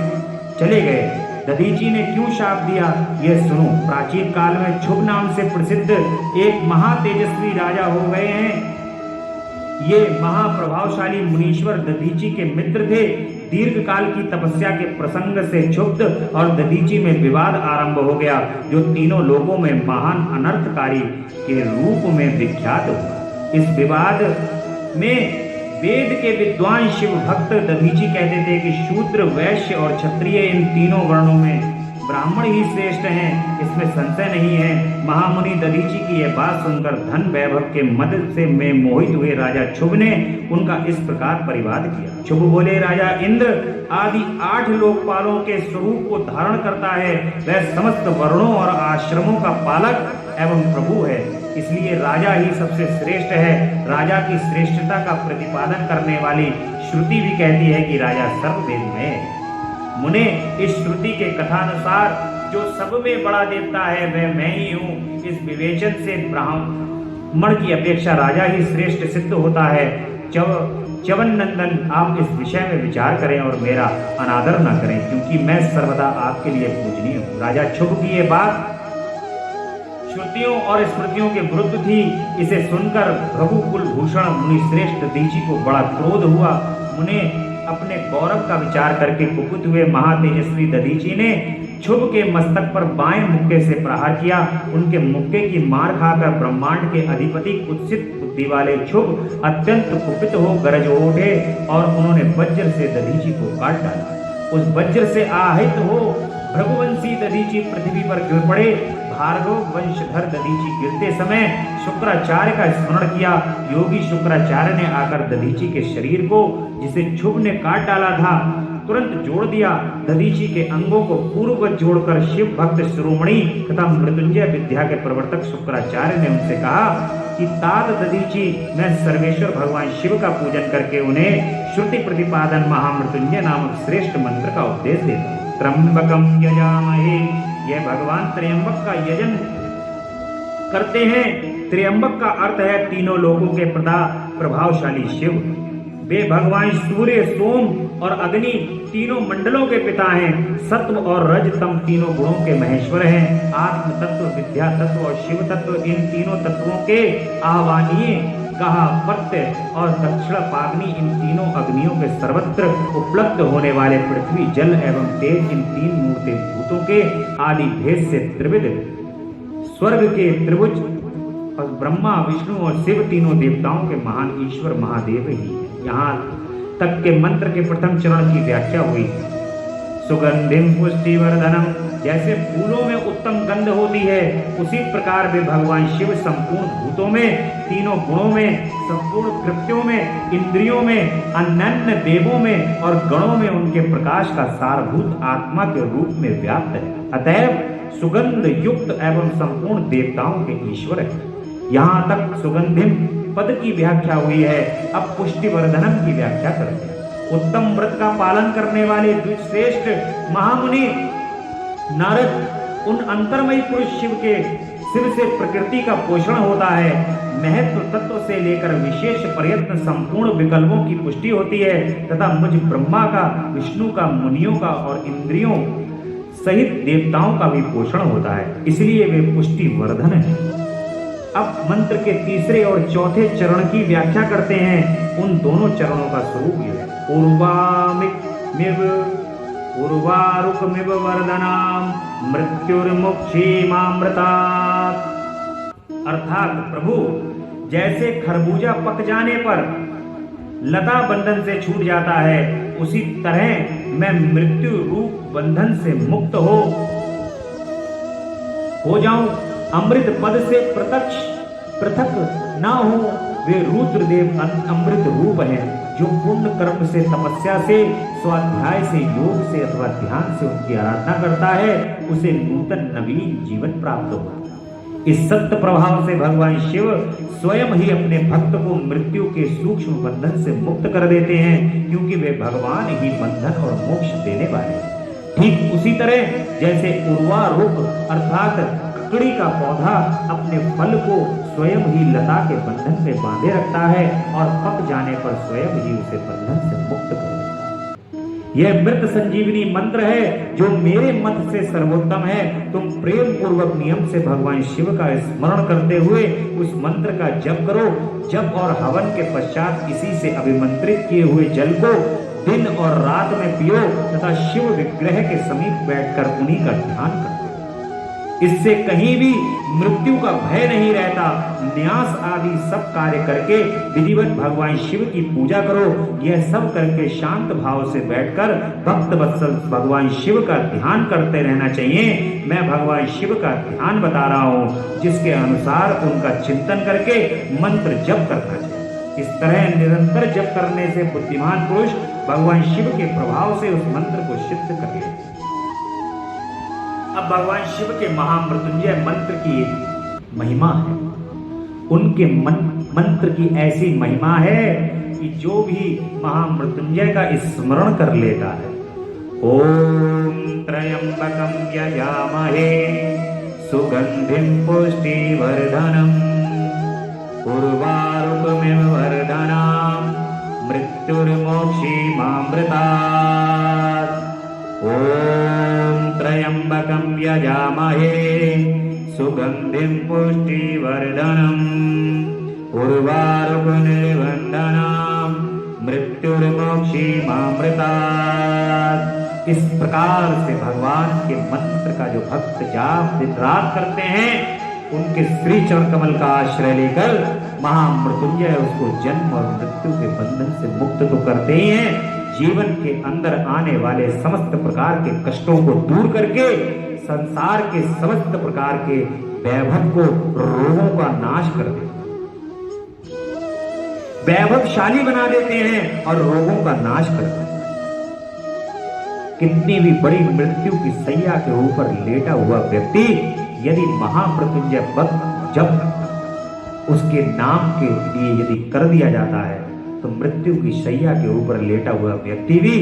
चले गए। दधीचि ने क्यों शाप दिया, यह सुनो। प्राचीन काल में शुभ नाम से प्रसिद्ध एक महातेजस्वी राजा हो गए हैं। ये महाप्रभावशाली मुनीश्वर दधीचि के मित्र थे। दीर्घ काल की तपस्या के प्रसंग से क्षुब्ध और दधीचि में विवाद आरंभ हो गया, जो तीनों लोकों में महान अनर्थकारी के रूप में विख्यात हुआ। इस विवाद में वेद के विद्वान शिव भक्त दधीचि कहते थे कि शूद्र, वैश्य और क्षत्रिय इन तीनों वर्णों में ब्राह्मण ही श्रेष्ठ हैं, इसमें संशय नहीं है। महामुनि दधीचि की यह बात सुनकर धन वैभव के मद से में मोहित हुए राजा शुभ ने उनका इस प्रकार परिवाद किया। शुभ बोले, राजा इंद्र आदि 8 लोकपालों के स्वरूप को धारण करता है। वह समस्त वर्णों और आश्रमों का पालक एवं प्रभु है, इसलिए राजा ही सबसे श्रेष्ठ है। राजा की श्रेष्ठता का प्रतिपादन करने वाली श्रुति भी कहती है कि राजा सर्ववेदमय है। मुने, इस श्रुति के कथानुसार जो सब में बड़ा देवता है वह मैं ही हूँ। इस विवेचन से ब्राह्मण की अपेक्षा राजा ही श्रेष्ठ सिद्ध होता है। च्यवन नंदन, आप इस विषय में विचार करें और मेरा अनादर न करें, क्योंकि मैं सर्वदा आपके लिए पूजनीय हूँ। राजा शुभ की ये बात श्रुतियों और स्मृतियों के विरुद्ध थी। इसे सुनकर प्रभु कुलभूषण मुनि श्रेष्ठ दधीचि को बड़ा क्रोध हुआ। मुने अपने गौरव का विचार करके कुपित हुए महातेजस्वी दधीचि ने शुभ के मस्तक पर बाएं मुक्के से प्रहार किया। उनके मुक्के की मार खाकर ब्रह्मांड के अधिपति कुत्सित बुद्धि वाले शुभ अत्यंत कुपित हो गरज उठे और उन्होंने वज्र से दधीचि को काट डाला। उस वज्र से आहत हो भृगुवंशी दधीचि पृथ्वी पर गिर पड़े। भार्गव वंशधर दधीचि गिरते समय शुक्राचार्य का स्मरण किया। योगी शुक्राचार्य ने आकर दधीचि के शरीर को, जिसे शुभ ने काट डाला था, तुरंत जोड़ दिया। दधीचि के अंगों को पूर्ववत जोड़कर शिव भक्त शिरोमणि तथा मृत्युंजय विद्या के प्रवर्तक शुक्राचार्य ने उनसे कहा कि तात दधीचि, मैं सर्वेश्वर भगवान शिव का पूजन करके उन्हें श्रुति प्रतिपादन महामृत्युंजय नामक श्रेष्ठ मंत्र का उपदेश देता हूं। त्र्यंबकम यजामहे, यह भगवान त्र्यंबक का यजन करते हैं। त्र्यंबक का अर्थ है तीनों लोकों के प्रभावशाली शिव। वे भगवान सूर्य, सोम और अग्नि तीनों मंडलों के पिता हैं। सत्व और रज तम तीनों गुणों के महेश्वर हैं। आत्म तत्व, विद्या तत्व और शिव तत्व, इन तीनों तत्वों के आह्वानीय कहा पत्य और दक्षिण पाग्नि, इन तीनों अग्नियों के सर्वत्र उपलब्ध होने वाले पृथ्वी, जल एवं तेज, इन तीन मूर्ति भूतों के आदि भेद से त्रिविध स्वर्ग के त्रिभुज और ब्रह्मा, विष्णु और शिव तीनों देवताओं के महान ईश्वर महादेव ही हैं। यहाँ तक के मंत्र के प्रथम चरण की व्याख्या हुई। सुगंधिम पुष्टिवर्धनम, जैसे फूलों में उत्तम गंध होती है, उसी प्रकार वे भगवान शिव संपूर्ण भूतों में, तीनों गुणों में, संपूर्ण कृत्यों में, इंद्रियों में, अनन्य देवों में और गणों में उनके प्रकाश का सारभूत आत्मा के रूप में व्याप्त है। अतएव सुगंध युक्त एवं संपूर्ण देवताओं के ईश्वर है। यहाँ तक सुगंधिम पद की व्याख्या हुई है। अब पुष्टिवर्धनम की व्याख्या करते हैं। उत्तम व्रत का पालन करने वाले द्विश्रेष्ठ महामुनि नारद उन अंतर्मयी पुरुष शिव से प्रकृति का पोषण होता है। महत्व तत्व से लेकर विशेष प्रयत्न संपूर्ण विकल्पों की पुष्टि होती है तथा मुझ ब्रह्मा का, विष्णु का, मुनियों का और इंद्रियों सहित देवताओं का भी पोषण होता है, इसलिए वे पुष्टि वर्धन है। अब मंत्र के तीसरे और चौथे चरण की व्याख्या करते हैं। उन दोनों चरणों का स्वरूप यह है। उर्वारुकमिव वर्धनाम मृत्युर्मुक्षीमामृतात्, अर्थात प्रभु, जैसे खरबूजा पक जाने पर लता बंधन से छूट जाता है, उसी तरह मैं मृत्यु रूप बंधन से मुक्त हो जाऊं। अमृत पद से पृथक ना हो। वे रुद्रदेव अमृत रूप हैं, जो पुण्य कर्म से, तपस्या से, स्वाध्याय से, योग से अथवा ध्यान से उनकी आराधना करता है, उसे नूतन नवीन जीवन प्राप्त होता है। इस सत्य प्रभाव से भगवान शिव स्वयं ही अपने भक्त को मृत्यु के सूक्ष्म बंधन से मुक्त कर देते हैं, क्योंकि वे भगवान ही बंधन और मोक्ष देने वाले हैं। ठीक उसी तरह जैसे उर्वारुक अर्थात ककड़ी का पौधा अपने फल को स्वयं ही लता के बंधन में बांधे रखता है और पक जाने पर स्वयं ही उसे बंधन से मुक्त कर देता है। यह मृत संजीवनी मंत्र है जो मेरे मत से सर्वोत्तम है। तुम प्रेम पूर्वक नियम से भगवान शिव का स्मरण करते हुए उस मंत्र का जप करो। जप और हवन के पश्चात इसी से अभिमंत्रित किए हुए जल को दिन और रात में पियो तथा शिव विग्रह के समीप बैठकर उन्हीं का ध्यान करो। इससे कहीं भी मृत्यु का भय नहीं रहता। न्यास आदि सब कार्य करके विधिवत भगवान शिव की पूजा करो। यह सब करके शांत भाव से बैठकर भक्त वत्सल भगवान शिव का ध्यान करते रहना चाहिए। मैं भगवान शिव का ध्यान बता रहा हूँ, जिसके अनुसार उनका चिंतन करके मंत्र जप करना चाहिए। इस तरह निरंतर जप करने से बुद्धिमान पुरुष भगवान शिव के प्रभाव से उस मंत्र को सिद्ध कर लेते हैं। अब भगवान शिव के महामृत्युंजय मंत्र की महिमा है। उनके मंत्र की ऐसी महिमा है कि जो भी महामृत्युंजय का स्मरण कर लेता है, ओम त्र्यंबकं यजामहे सुगंधिं पुष्टिवर्धनम् उर्वारुकमिव वर्धनम् मृत्युर्मोक्षीमामृतात्। ओम त्र्यंबकं यजामहे सुगंधिं पुष्टिवर्धनम् उर्वारुकनिर्वन्धनम् मृत्युर्मोक्षीमामृतात्। इस प्रकार से भगवान के मंत्र का जो भक्त जाप दिन रात करते हैं, उनके श्री चरण कमल का आश्रय लेकर महामृत्युंजय उसको जन्म और मृत्यु के बंधन से मुक्त तो करते ही हैं, जीवन के अंदर आने वाले समस्त प्रकार के कष्टों को दूर करके संसार के समस्त प्रकार के वैभव को, रोगों का नाश कर देते हैं, वैभवशाली बना देते हैं और रोगों का नाश कर देते हैं। कितनी भी बड़ी मृत्यु की सैया के ऊपर लेटा हुआ व्यक्ति यदि महामृत्युंजय जब उसके नाम के लिए यदि कर दिया जाता है, तो मृत्यु की शैया के ऊपर लेटा हुआ व्यक्ति भी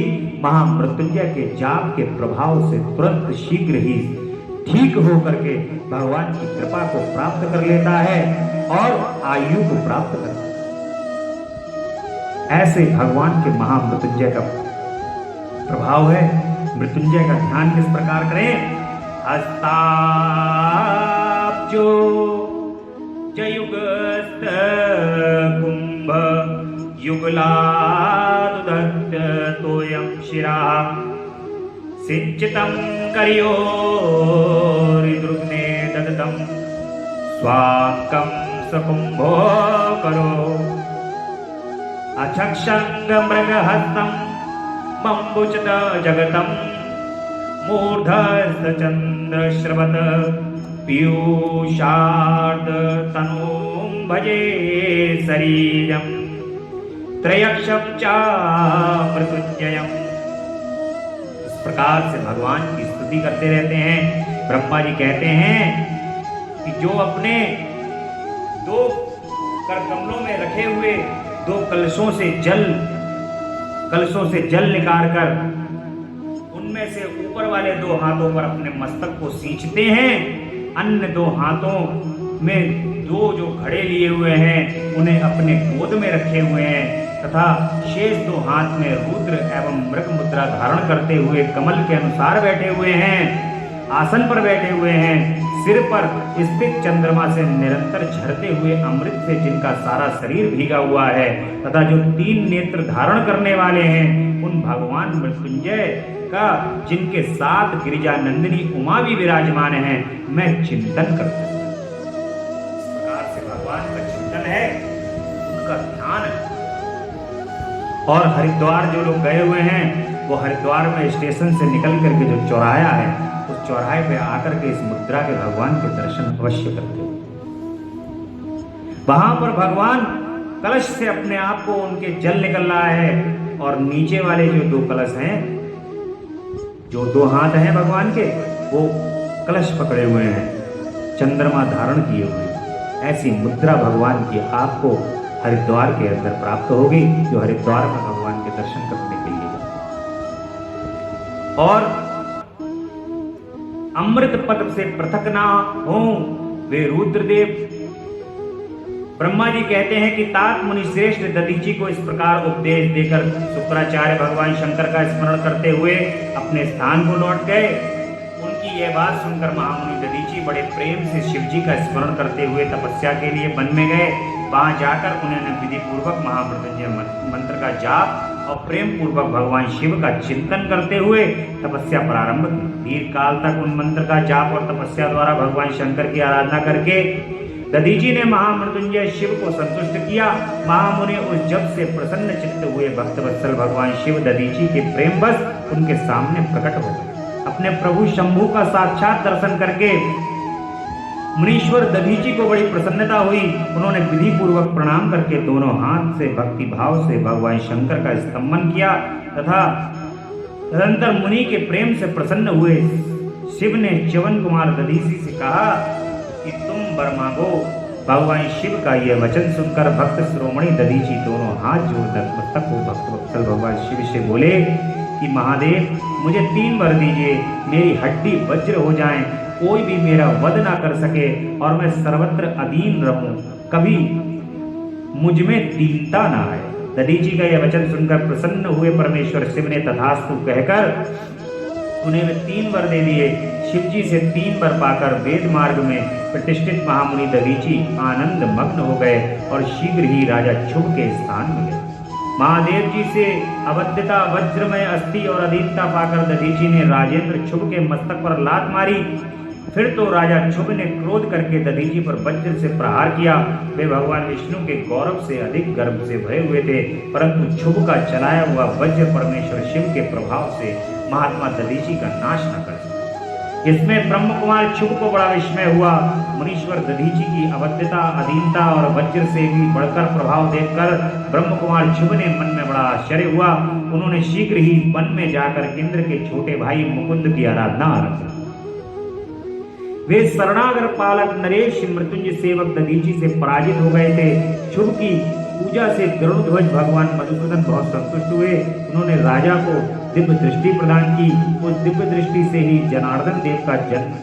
महामृत्युंजय के जाप के प्रभाव से तुरंत शीघ्र ही ठीक होकर के भगवान की कृपा को प्राप्त कर लेता है और आयु को प्राप्त करता है। ऐसे भगवान के महामृत्युंजय का प्रभाव है। मृत्युंजय का ध्यान किस प्रकार करें? हस्ताब्जो जयुगस्त कुंभ युगलादुदत्त तोयं शिरा सिंचितं करयोरिदृग्ने ददतं स्वाकं सकुंभो करो अचक्षंग मृगहस्तं बम्बुचत जगतं मूर्धस्थ चंद्रश्रवत पीयूषार्ध तनूं भजे शरीरं त्रयक्षं च मृत्युंजयम्। इस प्रकार से भगवान की स्तुति करते रहते हैं। ब्रह्मा जी कहते हैं कि जो अपने दो करकमलों में रखे हुए दो कलशों से जल निकाल कर उनमें से ऊपर वाले दो हाथों पर अपने मस्तक को सींचते हैं, अन्य दो हाथों में दो जो घड़े लिए हुए हैं उन्हें अपने गोद में रखे हुए हैं तथा शेष दो हाथ में रुद्र एवं मृग मुद्रा धारण करते हुए कमल के अनुसार बैठे हुए हैं, आसन पर बैठे हुए हैं। सिर पर स्थित चंद्रमा से निरंतर झरते हुए अमृत से जिनका सारा शरीर भीगा हुआ है तथा जो 3 नेत्र धारण करने वाले हैं, उन भगवान मृत्युंजय का जिनके साथ गिरिजा नंदिनी उमा भी विराजमान है, मैं चिंतन करता हूं। इस प्रकार से भगवान का चिंतन है, उनका ध्यान है। और हरिद्वार जो लोग गए हुए हैं, वो हरिद्वार में स्टेशन से निकल करके जो चौराहा है, उस चौराहे पे आकर के इस मुद्रा के भगवान के दर्शन अवश्य करते हैं। वहां पर भगवान कलश से अपने आप को उनके जल निकल रहा है और नीचे वाले जो 2 कलश हैं, जो 2 हाथ हैं भगवान के, वो कलश पकड़े हुए हैं, चंद्रमा धारण किए हुए हैं। ऐसी मुद्रा भगवान की आपको हरिद्वार के अंदर प्राप्त होगी, जो हरिद्वार में भगवान के दर्शन करने के लिए जाते हैं। और अमृत पद से पृथक ना हो वे रुद्रदेव। ब्रह्मा जी कहते हैं कि तात मुनि श्रेष्ठ दधीची को इस प्रकार उपदेश देकर शुक्राचार्य भगवान शंकर का स्मरण करते हुए अपने स्थान को लौट गए। उनकी यह बात सुनकर महामुनि दधीची बड़े प्रेम से शिवजी का स्मरण करते हुए तपस्या के लिए वन में गए। वहां जाकर उन्होंने विधि पूर्वक महामृत्युंजय मंत्र का जाप और प्रेम पूर्वक भगवान शिव का चिंतन करते हुए तपस्या प्रारंभ की। दीर्घ काल तक उन मंत्र का जाप और तपस्या द्वारा भगवान शंकर की आराधना करके दधीची ने महामृत्युंजय शिव को संतुष्ट किया। महामुनि उस जप से प्रसन्न चित्त हुए भक्त वत्सल भगवान शिव दधीची के प्रेम बस उनके सामने प्रकट हो गए। अपने प्रभु शंभु का साक्षात दर्शन करके मुनीश्वर दधीची को बड़ी प्रसन्नता हुई। उन्होंने विधि पूर्वक प्रणाम करके दोनों हाथ से भक्ति भाव से भगवान शंकर का स्तंभन किया तथा तदंतर मुनि के प्रेम से प्रसन्न हुए। शिव ने च्यवन कुमार दधीची से कहा कि तुम वर मांगो। भगवान शिव का यह वचन सुनकर भक्त शिरोमणि दधीची दोनों हाथ जोड़कर मस्तक को भक्त वत्सल भगवान शिव से बोले कि महादेव मुझे 3 वर दीजिए, मेरी हड्डी वज्र हो जाए, कोई भी मेरा वध ना कर सके और मैं सर्वत्र अधीन रहूं, कभी मुझ में दीनता ना आए। दधीची का यह वचन सुनकर प्रसन्न हुए परमेश्वर शिव ने तथास्तु कहकर उन्हें वे 3 वर दे दिए। शिवजी से 3 वर पाकर वेद मार्ग में प्रतिष्ठित महामुनि दधीची आनंद मग्न हो गए और शीघ्र ही राजा शुभ के स्थान में गए। महादेव जी से अवध्यता वज्रमय अस्थि और अधीनता पाकर दधीची ने राजेंद्र शुभ के मस्तक पर लात मारी। फिर तो राजा शुभ ने क्रोध करके दधीची पर वज्र से प्रहार किया। वे भगवान विष्णु के गौरव से अधिक गर्व से भरे हुए थे, परंतु शुभ का चलाया हुआ वज्र परमेश्वर शिव के प्रभाव से महात्मा दधीची का नाश न कर सका। इसमें ब्रह्म कुमार शुभ को बड़ा विस्मय हुआ। मुनीश्वर दधीची की अवध्यता अधीनता और वज्र से भी बढ़कर प्रभाव देखकर ब्रह्म कुमार शुभ ने मन में बड़ा आश्चर्य हुआ। उन्होंने शीघ्र ही वन में जाकर इंद्र के छोटे भाई मुकुंद की आराधना आरंभ की। वे शरणागत पालक नरेश मृत्युंजय सेवक दधीची से पराजित हो गए थे। शुभ की पूजा से गरुड़ध्वज भगवान मधुसूदन बहुत संतुष्ट हुए। उन्होंने राजा को दिव्य दृष्टि प्रदान की। उस दिव्य दृष्टि से ही जनार्दन देव का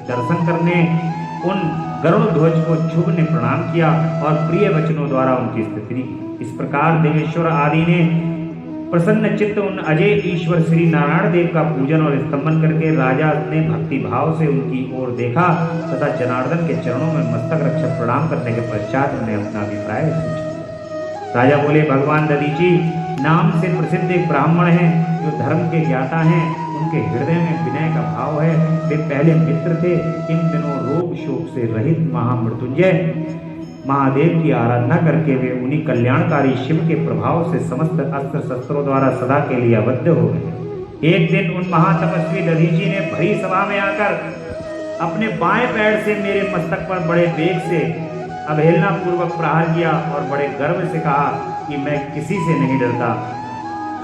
दर्शन करने उन गरुड़ध्वज को शुभ ने प्रणाम किया और प्रिय वचनों द्वारा उनकी स्तुति की। इस प्रकार देवेश्वर आदि ने प्रसन्न चित्त उन अजय ईश्वर श्री नारायण देव का पूजन और स्तंभन करके राजा ने भक्ति भाव से उनकी ओर देखा तथा जनार्दन के चरणों में मस्तक रक्षक प्रणाम करने के पश्चात उन्हें अपना अभिप्राय सूचित। राजा बोले, भगवान दधीची नाम से प्रसिद्ध एक ब्राह्मण हैं जो धर्म के ज्ञाता हैं। उनके हृदय में विनय का भाव है। वे पहले मित्र थे। इन दिनों रोग शोक से रहित महामृत्युंजय महादेव की आराधना करके वे उन्हीं कल्याणकारी शिव के प्रभाव से समस्त अस्त्र शस्त्रों द्वारा सदा के लिए अबद्ध हो गए। एक दिन उन महातपस्वी दधीची ने भरी सभा में आकर अपने बाएं पैर से मेरे मस्तक पर बड़े वेग से अवहेलना पूर्वक प्रहार किया और बड़े गर्व से कहा कि मैं किसी से नहीं डरता।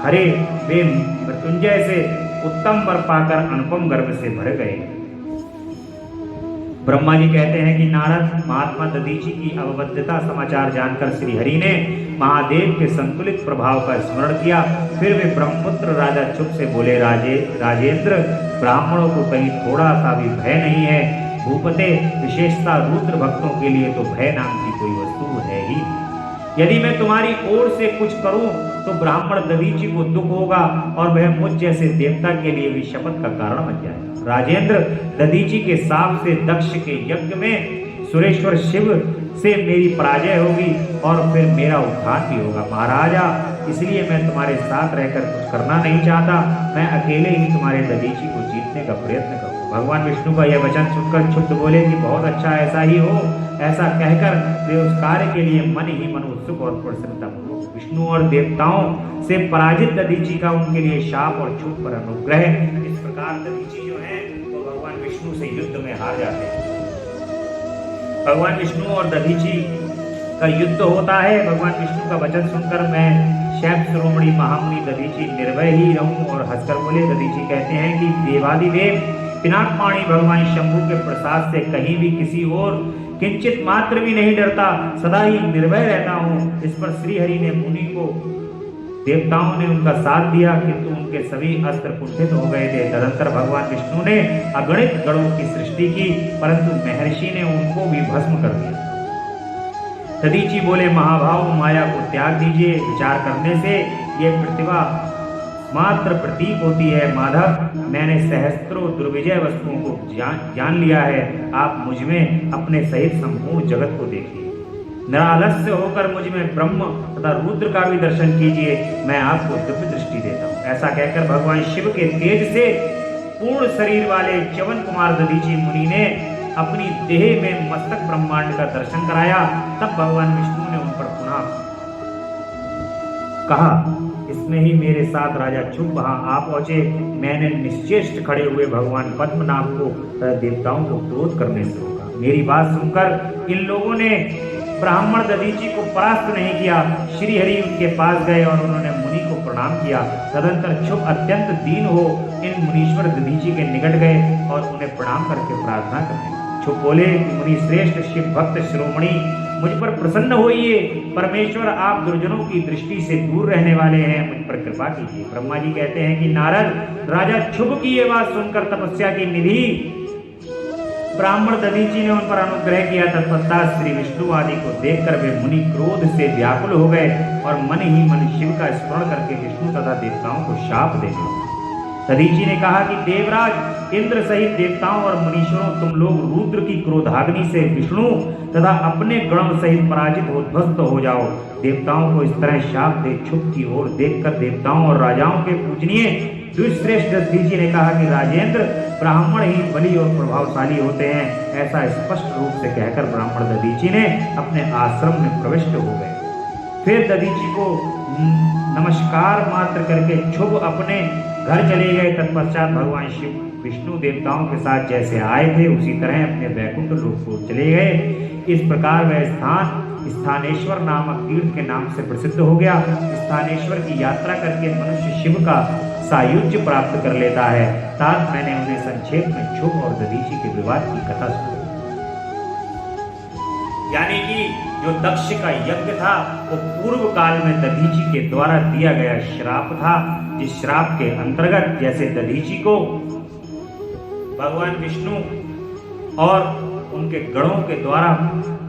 हरे वे मृत्युंजय से उत्तम वर पाकर अनुपम गर्व से भर गए। ब्रह्मा जी कहते हैं कि नारद महात्मा दधीची की अवबद्धता समाचार जानकर श्री हरि ने महादेव के संतुलित प्रभाव का स्मरण किया। फिर वे ब्रह्मपुत्र राजा शुभ से बोले, राजेंद्र ब्राह्मणों को कहीं थोड़ा सा भी भय नहीं है। भूपते विशेषता रुद्र भक्तों के लिए तो भय नाम की कोई वस्तु है ही। यदि मैं तुम्हारी ओर से कुछ करूं तो ब्राह्मण दधीची को दुख होगा और वह मुझ जैसे देवता के लिए भी शपथ का कारण बन जाए। राजेंद्र दधीची के साप से दक्ष के यज्ञ में सुरेश्वर शिव से मेरी पराजय होगी और फिर मेरा उद्धार भी होगा। महाराजा, इसलिए मैं तुम्हारे साथ रहकर कुछ करना नहीं चाहता। मैं अकेले ही तुम्हारे दधीची को जीतने का प्रयत्न करूँ। भगवान विष्णु का यह वचन सुनकर क्षुब्ध बोले कि बहुत अच्छा, ऐसा ही हो। ऐसा कहकर वे उस कार्य के लिए मन ही मन उत्सुक और प्रसन्नतापूर्वक विष्णु और देवताओं से पराजित दधीची का उनके लिए शाप और छूट पर अनुग्रह। इस प्रकार दधीची जो है वो भगवान विष्णु से युद्ध में हार जाते हैं। भगवान विष्णु और दधीची का युद्ध होता है। भगवान विष्णु का वचन सुनकर मैं शैव शिरोमणि महामुनि दधीची निर्भय ही रहूं और हंसकर बोले। दधीची कहते हैं कि देवादिदेव पिनाकपाणी भगवान शंभु के प्रसाद से कहीं भी किसी और किंचित मात्र भी नहीं डरता, सदा ही निर्भय रहता हूँ। इस पर श्री हरि ने मुनि को देवताओं ने उनका साथ दिया, किंतु उनके सभी अस्त्र कुंठित हो गए थे। तदंतर भगवान विष्णु ने अगणित गणों की सृष्टि की, परंतु महर्षि ने उनको भी भस्म कर दिया। दधीचि बोले, महाभाव माया को त्याग दीजिए। विचार करने से ये प्रतिभा मात्र प्रतीक होती है। माधव, मैंने सहस्त्रों दुर्विजय वस्तुओं को जान लिया है। आप मुझ में अपने सहित संपूर्ण जगत को देखिए। निरालस्य होकर मुझ में ब्रह्म तथा रुद्र का भी दर्शन कीजिए। मैं आपको दिव्य दृष्टि देता हूँ। ऐसा कहकर भगवान शिव के तेज से पूर्ण शरीर वाले च्यवन कुमार दधीचि मुनि ने अपनी देह में मस्तक ब्रह्मांड का दर्शन कराया। तब भगवान विष्णु ने उन पर पुनः कहा, इसमें ही मेरे साथ राजा शुभ वहां आ पहुंचे। मैंने निश्चेष्ट खड़े हुए भगवान पद्मनाभ को देवताओं को क्रोध करने से रोका। मेरी बात सुनकर इन लोगों ने ब्राह्मण दधीचि को परास्त नहीं किया। श्री हरि उनके पास गए और उन्होंने मुनि को प्रणाम किया। तदंतर शुभ अत्यंत दीन हो इन मुनीश्वर दधीचि के निकट गए और उन्हें प्रणाम करके प्रार्थना करने। शुभ बोले, मुनि श्रेष्ठ शिव भक्त शिरोमणि, मुझ पर प्रसन्न होइए। परमेश्वर, आप दुर्जनों की दृष्टि से दूर रहने वाले हैं, मुझ पर कृपा कीजिए। ब्रह्मा जी कहते हैं कि नारद, राजा शुभ की ये बात सुनकर तपस्या की निधि ब्राह्मण दधीचि ने उन पर अनुग्रह किया। तत्पश्चात श्री विष्णु आदि को देखकर वे मुनि क्रोध से व्याकुल हो गए और मन ही मन शिव का स्मरण करके विष्णु तथा देवताओं को शाप दे दिया। दधीचि ने कहा कि देवराज इंद्र सहित देवताओं और मुनीश्वरों, तुम लोग रुद्र की क्रोधाग्नि से विष्णु तथा अपने गण सहित पराजित हो ध्वस्त हो जाओ। देवताओं को इस तरह शाप दे शुभ की ओर देखकर देवताओं और राजाओं के पूजनीय द्विश्रेष्ठ दधीचि ने कहा कि राजेंद्र, ब्राह्मण ही बली और प्रभावशाली होते हैं। ऐसा स्पष्ट रूप से कहकर ब्राह्मण दधीचि ने अपने आश्रम में प्रविष्ट हो गए। फिर दधीचि को नमस्कार मात्र करके शुभ अपने घर चले गए। तत्पश्चात भगवान शिव विष्णु देवताओं के साथ जैसे आए थे उसी तरह अपने वैकुंठ लोक को चले गए। इस प्रकार वह स्थान स्थानेश्वर नामक तीर्थ के नाम से प्रसिद्ध हो गया। स्थानेश्वर की यात्रा करके मनुष्य शिव का सायुज्य प्राप्त कर लेता है। तात मैंने उन्हें संक्षेप में शुभ और दधीचि के विवाद की कथा सुनाई। यानी कि जो दक्ष का यज्ञ था वो पूर्व काल में दधीचि के द्वारा दिया गया श्राप था, जिस श्राप के अंतर्गत जैसे दधीचि को भगवान विष्णु और उनके गणों के द्वारा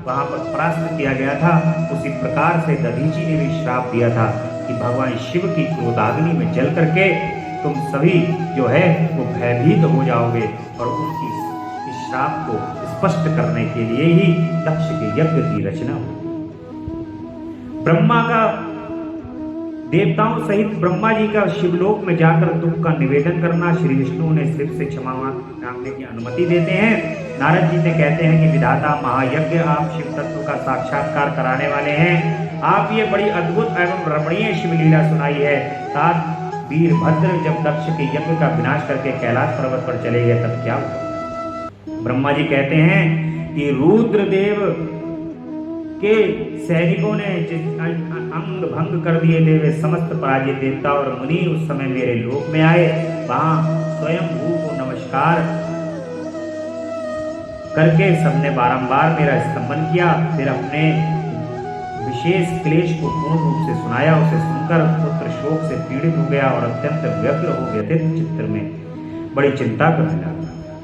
वहां पर परास्त किया गया था, उसी प्रकार से दधीचि ने भी श्राप दिया था कि भगवान शिव की क्रोधाग्नि में जल करके तुम सभी जो है वो भयभीत हो जाओगे। और उनकी इस श्राप को स्पष्ट करने के लिए ही दक्ष के यज्ञ की रचना हुई। ब्रह्मा का देवताओं सहित ब्रह्मा जी का शिवलोक में जाकर दुख का निवेदन करना श्री विष्णु ने शिव से क्षमा मांगने की अनुमति देते हैं। नारद जी से कहते हैं कि विधाता महायज्ञ, आप शिव तत्व का साक्षात्कार कराने वाले हैं। आप ये बड़ी अद्भुत एवं रमणीय शिवलीला सुनाई है। तात वीरभद्र जब दक्ष के यज्ञ का विनाश करके कैलाश पर्वत पर चले गए तब क्या हुआ? ब्रह्मा जी कहते हैं कि रुद्रदेव के सैनिकों ने जिस अंग भंग कर दिए थे वे समस्त पराजित देवता और मुनि उस समय मेरे लोक में आए। वहां स्वयं भू को नमस्कार करके सबने बारंबार मेरा स्तंभन किया। फिर अपने विशेष क्लेश को पूर्ण रूप से सुनाया। उसे सुनकर पुत्र शोक से पीड़ित हो गया और अत्यंत व्यग्र हो व्यथित चित्त में बड़ी चिंता करने लगा।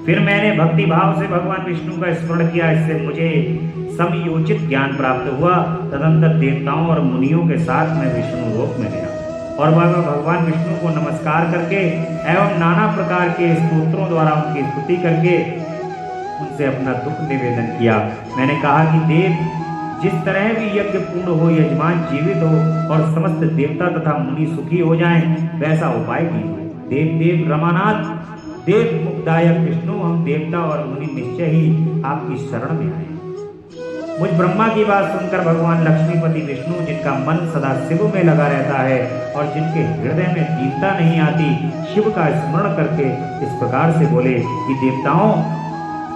फिर मैंने भक्ति भाव से भगवान विष्णु का स्मरण किया। इससे मुझे समयोचित ज्ञान प्राप्त हुआ। तदंतर देवताओं और मुनियों के साथ मैं विष्णु लोक में गया और वह भगवान विष्णु को नमस्कार करके एवं नाना प्रकार के स्तोत्रों द्वारा उनकी स्तुति करके उनसे अपना दुख निवेदन किया। मैंने कहा कि देव, जिस तरह भी यज्ञ पूर्ण हो, यजमान जीवित हो और समस्त देवता तथा मुनि सुखी हो जाएं, वैसा उपाय कीजिए। देव देव रमानाथ, देव मुक्तायक विष्णु, हम देवता और मुनि निश्चय ही आपकी शरण में आए। मुझ ब्रह्मा की बात सुनकर भगवान लक्ष्मीपति विष्णु, जिनका मन सदा शिव में लगा रहता है और जिनके हृदय में दीनता नहीं आती, शिव का स्मरण करके इस प्रकार से बोले कि देवताओं,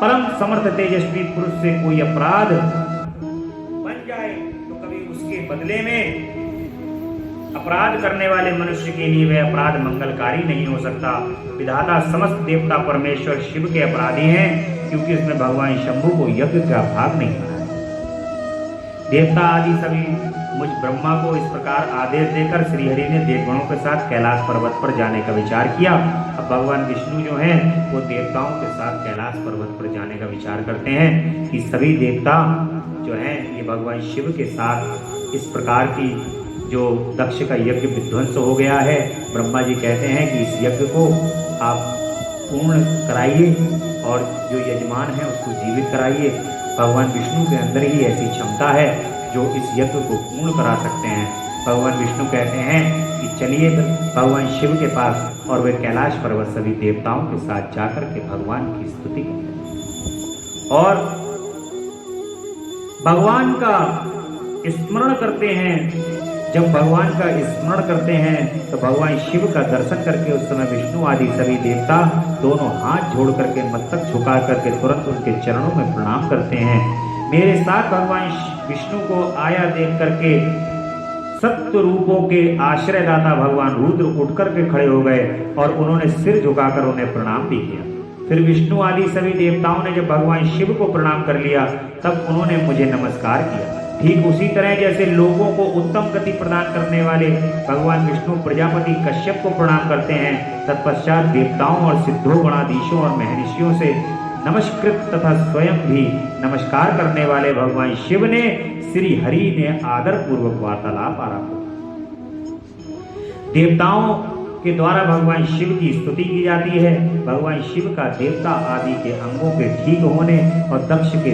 परम समर्थ तेजस्वी पुरुष से कोई अपराध बन जाए तो कभी उसके बदले में अपराध करने वाले मनुष्य के लिए वह अपराध मंगलकारी नहीं हो सकता। विधाता समस्त देवता परमेश्वर शिव के अपराधी हैं, क्योंकि उसमें भगवान शंभु को यज्ञ का भाग नहीं बना। देवता आदि सभी मुझ ब्रह्मा को इस प्रकार आदेश देकर श्री हरि ने देवगणों के साथ कैलाश पर्वत पर जाने का विचार किया। अब भगवान विष्णु जो हैं वो देवताओं के साथ कैलाश पर्वत पर जाने का विचार करते हैं कि सभी देवता जो हैं ये भगवान शिव के साथ इस प्रकार की जो दक्ष का यज्ञ विध्वंस हो गया है, ब्रह्मा जी कहते हैं कि इस यज्ञ को आप पूर्ण कराइए और जो यजमान है उसको जीवित कराइए। भगवान विष्णु के अंदर ही ऐसी क्षमता है जो इस यज्ञ को पूर्ण करा सकते हैं। भगवान विष्णु कहते हैं कि चलिए भगवान शिव के पास, और वे कैलाश पर्वत सभी देवताओं के साथ जाकर के भगवान की स्तुति करते हैं और भगवान का स्मरण करते हैं। जब भगवान का स्मरण करते हैं तो भगवान शिव का दर्शन करके उस समय विष्णु आदि सभी देवता दोनों हाथ जोड़ करके मस्तक झुका करके तुरंत उनके चरणों में प्रणाम करते हैं। मेरे साथ भगवान विष्णु को आया देख करके सत्य रूपों के आश्रयदाता भगवान रुद्र उठ करके खड़े हो गए और उन्होंने सिर झुकाकर उन्हें प्रणाम भी किया। फिर विष्णु आदि सभी देवताओं ने जब भगवान शिव को प्रणाम कर लिया तब उन्होंने मुझे नमस्कार किया। ठीक उसी तरह जैसे लोगों को उत्तम गति प्रदान करने वाले भगवान विष्णु प्रजापति कश्यप को प्रणाम करते हैं, तत्पश्चात देवताओं और सिद्धों गणाधीशों और महर्षियों से नमस्कृत तथा स्वयं भी नमस्कार करने वाले भगवान शिव ने श्री हरि ने आदर पूर्वक वार्तालाप आरंभ। देवताओं के द्वारा भगवान शिव की स्तुति की जाती है। भगवान शिव का देवता आदि के अंगों के ठीक होने और दक्ष के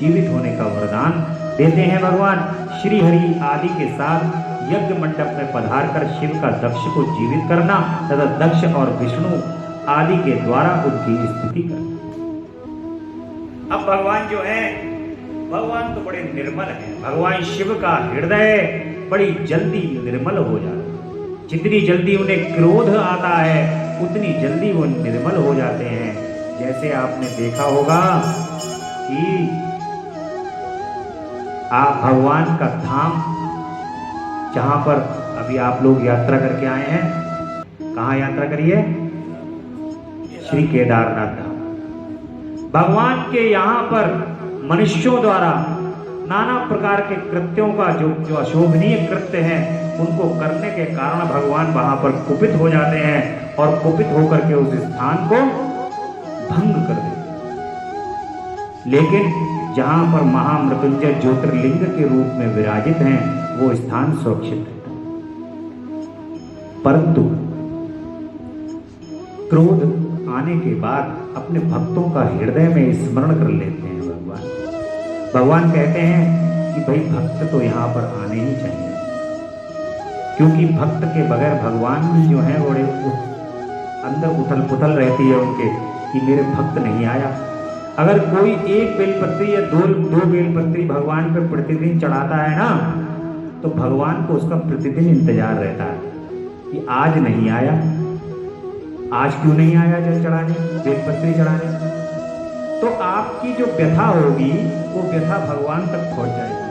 जीवित होने का वरदान देते हैं। भगवान श्री हरि आदि के साथ यज्ञ मंडप में पधार कर शिव का दक्ष को जीवित करना तथा दक्ष और विष्णु आदि के द्वारा उनकी स्तुति करना। अब भगवान जो है, भगवान तो बड़े निर्मल हैं। भगवान शिव का हृदय बड़ी जल्दी निर्मल हो जाता है। जितनी जल्दी उन्हें क्रोध आता है उतनी जल्दी वो निर्मल हो जाते हैं। जैसे आपने देखा होगा कि आप भगवान का धाम जहां पर अभी आप लोग यात्रा करके आए हैं, कहां यात्रा करिए? श्री केदारनाथ धाम। भगवान के यहाँ पर मनुष्यों द्वारा नाना प्रकार के कृत्यों का जो अशोभनीय कृत्य हैं उनको करने के कारण भगवान वहां पर कुपित हो जाते हैं और कुपित होकर के उस स्थान को भंग कर देते हैं। लेकिन जहां पर महामृत्युंजय ज्योतिर्लिंग के रूप में विराजित हैं वो स्थान सुरक्षित है। परंतु क्रोध आने के बाद अपने भक्तों का हृदय में स्मरण कर लेते हैं भगवान कहते हैं कि भाई भक्त तो यहाँ पर आने ही चाहिए, क्योंकि भक्त के बगैर भगवान भी जो है बड़े अंदर उथल पुथल रहती है उनके कि मेरे भक्त नहीं आया। अगर कोई एक बेलपत्री या दो बेलपत्री भगवान पे प्रतिदिन चढ़ाता है ना, तो भगवान को उसका प्रतिदिन इंतजार रहता है कि आज नहीं आया, आज क्यों नहीं आया जल चढ़ाने, बेलपत्री चढ़ाने। तो आपकी जो व्यथा होगी वो व्यथा भगवान तक पहुंच जाएगी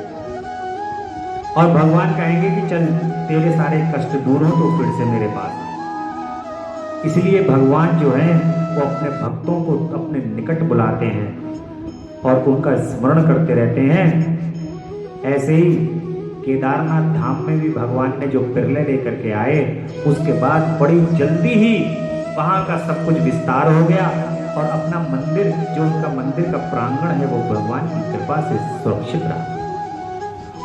और भगवान कहेंगे कि चल तेरे सारे कष्ट दूर हो तो फिर से मेरे पास आ। इसलिए भगवान जो है वो अपने भक्तों को अपने निकट बुलाते हैं और उनका स्मरण करते रहते हैं। ऐसे ही केदारनाथ धाम में भी भगवान ने जो पिरले लेकर के आए उसके बाद बड़ी जल्दी ही वहां का सब कुछ विस्तार हो गया और अपना मंदिर, जो उनका मंदिर का प्रांगण है वो भगवान की कृपा से सुरक्षित रहा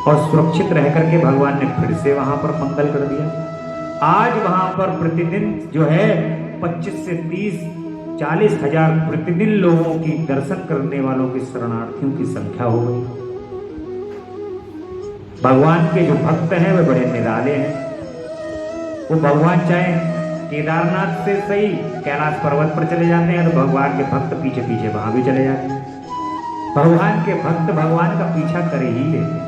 और सुरक्षित रह करके भगवान ने फिर से वहां पर मंगल कर दिया। आज वहां पर प्रतिदिन जो है 25 से 30-40 हजार प्रतिदिन लोगों की दर्शन करने वालों की शरणार्थियों की संख्या हो गई। भगवान के जो भक्त हैं वे बड़े निराले हैं। वो भगवान चाहे केदारनाथ से सही कैलाश पर्वत पर चले जाते हैं तो भगवान के भक्त पीछे पीछे वहां भी चले जाते हैं। भगवान के भक्त भगवान का पीछा करे ही लेते हैं।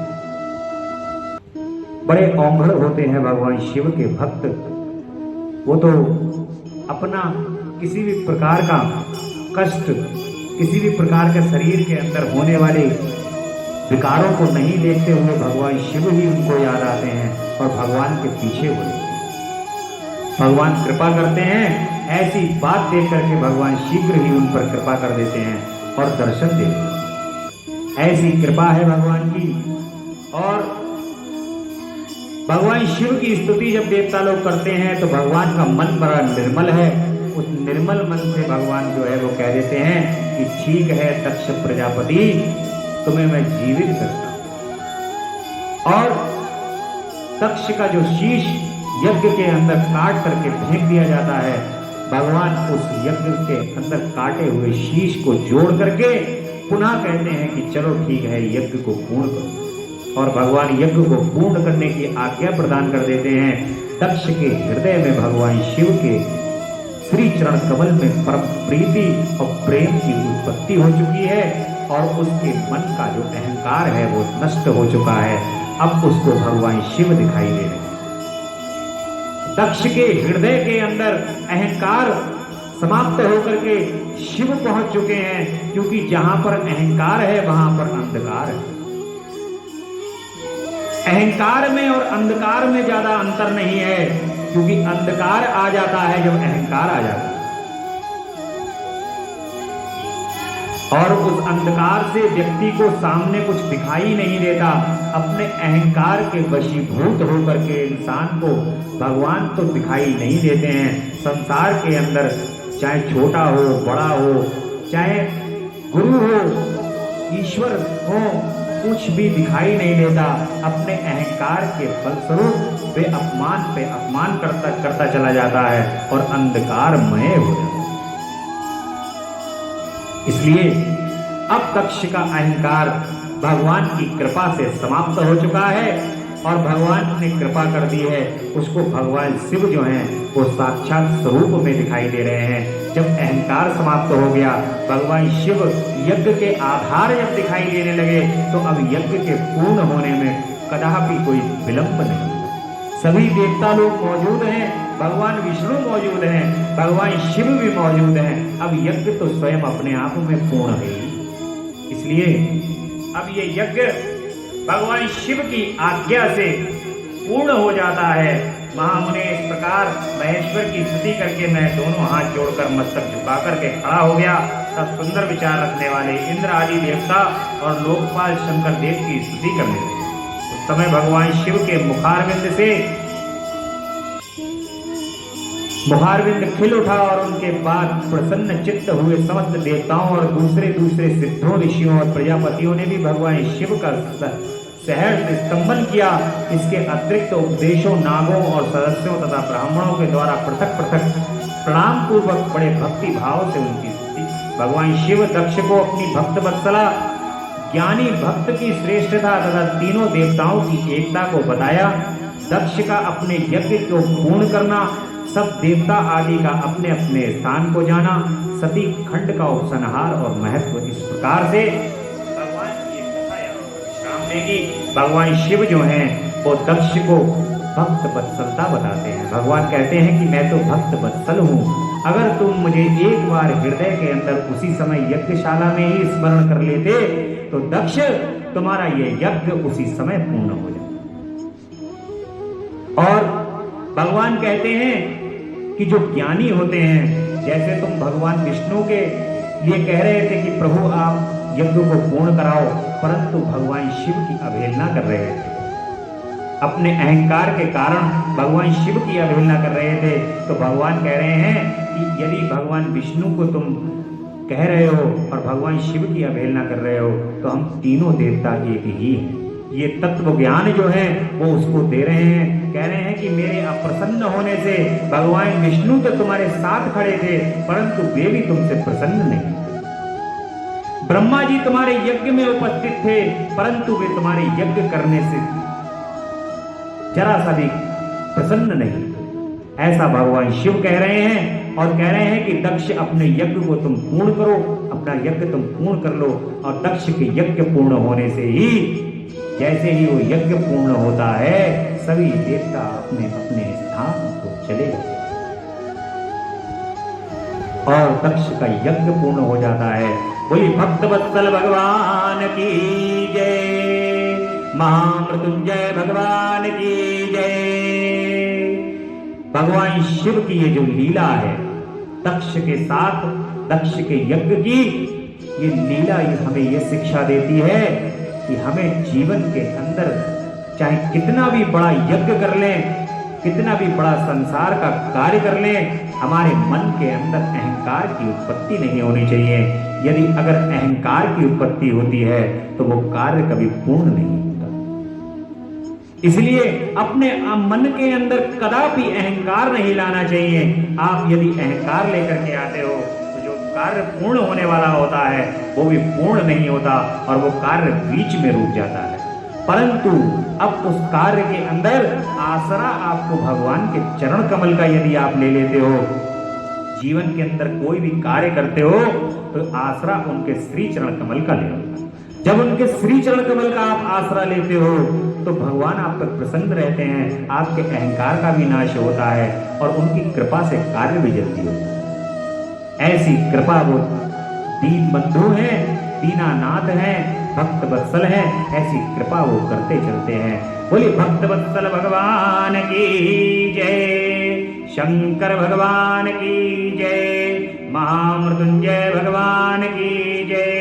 बड़े औंघड़ होते हैं भगवान शिव के भक्त। वो तो अपना किसी भी प्रकार का कष्ट, किसी भी प्रकार के शरीर के अंदर होने वाले विकारों को नहीं देखते हुए भगवान शिव ही उनको याद आते हैं और भगवान के पीछे हो। भगवान कृपा करते हैं, ऐसी बात देख करके भगवान शीघ्र ही उन पर कृपा कर देते हैं और दर्शन देते हैं। ऐसी कृपा है भगवान की। और भगवान शिव की स्तुति जब देवता लोग करते हैं तो भगवान का मन बड़ा निर्मल है। उस निर्मल मन से भगवान जो है वो कह देते हैं कि ठीक है दक्ष प्रजापति, तुम्हें मैं जीवित करता हूं। और दक्ष का जो शीश यज्ञ के अंदर काट करके फेंक दिया जाता है, भगवान उस यज्ञ के अंदर काटे हुए शीश को जोड़ करके पुनः कहते हैं कि चलो ठीक है यज्ञ को पूर्ण करो। और भगवान यज्ञ को पूर्ण करने की आज्ञा प्रदान कर देते हैं। दक्ष के हृदय में भगवान शिव के श्री चरण कमल में परम प्रीति और प्रेम की उत्पत्ति हो चुकी है और उसके मन का जो अहंकार है वो नष्ट हो चुका है। अब उसको भगवान शिव दिखाई दे रहे हैं। दक्ष के हृदय के अंदर अहंकार समाप्त होकर के शिव पहुंच चुके हैं, क्योंकि जहां पर अहंकार है वहां पर अंधकार है। अहंकार में और अंधकार में ज्यादा अंतर नहीं है, क्योंकि अंधकार आ जाता है जब अहंकार आ जाता है। और उस अंधकार से व्यक्ति को सामने कुछ दिखाई नहीं देता। अपने अहंकार के वशीभूत होकर के इंसान को भगवान तो दिखाई नहीं देते हैं। संसार के अंदर चाहे छोटा हो बड़ा हो, चाहे गुरु हो ईश्वर हो, कुछ भी दिखाई नहीं देता। अपने अहंकार के फलस्वरूप वे अपमान पे अपमान करता चला जाता है और अंधकारमय हो जाता है। इसलिए अब दक्ष का अहंकार भगवान की कृपा से समाप्त हो चुका है और भगवान ने कृपा कर दी है। उसको भगवान शिव जो हैं वो साक्षात स्वरूप में दिखाई दे रहे हैं। जब अहंकार समाप्त हो गया, भगवान शिव यज्ञ के आधार जब दिखाई देने लगे, तो अब यज्ञ के पूर्ण होने में कदापि कोई विलंब नहीं। सभी देवता लोग मौजूद हैं, भगवान विष्णु मौजूद हैं, भगवान शिव भी मौजूद हैं। अब यज्ञ तो स्वयं अपने आप में पूर्ण है। इसलिए अब ये यज्ञ भगवान शिव की आज्ञा से पूर्ण हो जाता है। महामुने इस प्रकार महेश्वर की स्तुति करके मैं दोनों हाथ जोड़कर मस्तक झुका करके खड़ा हो गया। तब सुंदर विचार रखने वाले इंद्र आदि देवता और लोकपाल शंकर देव की स्तुति करने लगे। उस समय भगवान शिव के मुखारविंद से मुखारविंद खिल उठा और उनके बाद प्रसन्न चित्त हुए समस्त देवताओं और दूसरे सिद्धों, ऋषियों और प्रजापतियों ने भी भगवान शिव का सहर्ष स्तंभन किया। इसके अतिरिक्त उपदेशों, नागों और सदस्यों तथा ब्राह्मणों के द्वारा पृथक प्रणाम पूर्वक बड़े भक्ति भाव से उनकी स्तुति। भगवान शिव दक्ष को अपनी भक्त वत्सला, ज्ञानी भक्त की श्रेष्ठता तथा तीनों देवताओं की एकता को बताया। दक्ष का अपने यज्ञ को पूर्ण करना, सब देवता आदि का अपने अपने स्थान को जाना, सती खंड का उपसंहार और महत्व। इस प्रकार से भगवान की कथा देगी। भगवान शिव जो हैं वो दक्ष को भक्त वत्सलता बताते हैं। भगवान कहते हैं कि मैं तो भक्त वत्सल हूँ, अगर तुम मुझे एक बार हृदय के अंदर उसी समय यज्ञशाला में ही स्मरण कर लेते तो दक्ष तुम्हारा ये यज्ञ उसी समय पूर्ण हो जाए। और भगवान कहते हैं कि जो ज्ञानी होते हैं, जैसे तुम भगवान विष्णु के लिए कह रहे थे कि प्रभु आप यज्ञ को पूर्ण कराओ, परंतु भगवान शिव की अवहेलना कर रहे थे। अपने अहंकार के कारण भगवान शिव की अवहेलना कर रहे थे। तो भगवान कह रहे हैं कि यदि भगवान विष्णु को तुम कह रहे हो और भगवान शिव की अवहेलना कर रहे हो, तो हम तीनों देवता एक ही हैं। ये तत्व ज्ञान जो है वो उसको दे रहे हैं। कह रहे हैं कि मेरे अप्रसन्न होने से भगवान विष्णु तो तुम्हारे साथ खड़े थे, परंतु वे भी तुमसे प्रसन्न नहीं। ब्रह्मा जी तुम्हारे यज्ञ में उपस्थित थे, परंतु वे तुम्हारे यज्ञ करने से जरा सा भी प्रसन्न नहीं। ऐसा भगवान शिव कह रहे हैं और कह रहे हैं कि दक्ष अपने यज्ञ को तुम पूर्ण करो, अपना यज्ञ तुम पूर्ण कर लो। और दक्ष के यज्ञ पूर्ण होने से ही, जैसे ही वो यज्ञ पूर्ण होता है, सभी देवता अपने अपने स्थान को चले जाते और दक्ष का यज्ञ पूर्ण हो जाता है। बोली भक्त वत्सल भगवान की जय, महामृत्युंजय भगवान की जय। भगवान शिव की ये जो लीला है दक्ष के साथ, दक्ष के यज्ञ की ये लीला हमें ये शिक्षा देती है कि हमें जीवन के अंदर चाहे कितना भी बड़ा यज्ञ कर लें, कितना भी बड़ा संसार का कार्य कर लें, हमारे मन के अंदर अहंकार की उत्पत्ति नहीं होनी चाहिए। यदि अगर अहंकार की उत्पत्ति होती है तो वो कार्य कभी पूर्ण नहीं होता। इसलिए अपने मन के अंदर कदापि अहंकार नहीं लाना चाहिए। आप यदि अहंकार लेकर के आते हो तो जो कार्य पूर्ण होने वाला होता है वो भी पूर्ण नहीं होता और वो कार्य बीच में रुक जाता है। परंतु अब उस कार्य के अंदर आसरा आपको भगवान के चरण कमल का यदि आप ले लेते हो, जीवन के अंदर कोई भी कार्य करते हो तो आसरा उनके श्री चरण कमल का ले लो। जब उनके श्री चरण कमल का आप आसरा लेते हो तो भगवान आप पर प्रसन्न रहते हैं, आपके अहंकार का भी नाश होता है और उनकी कृपा से कार्य भी जल्दी होता है। ऐसी कृपा वो दीन बंधु हैं, दीनानाथ हैं, भक्त वत्सल है, ऐसी कृपा वो करते चलते हैं। बोलिए भक्त वत्सल भगवान की जय, शंकर भगवान की जय, महामृत्युंजय भगवान की जय।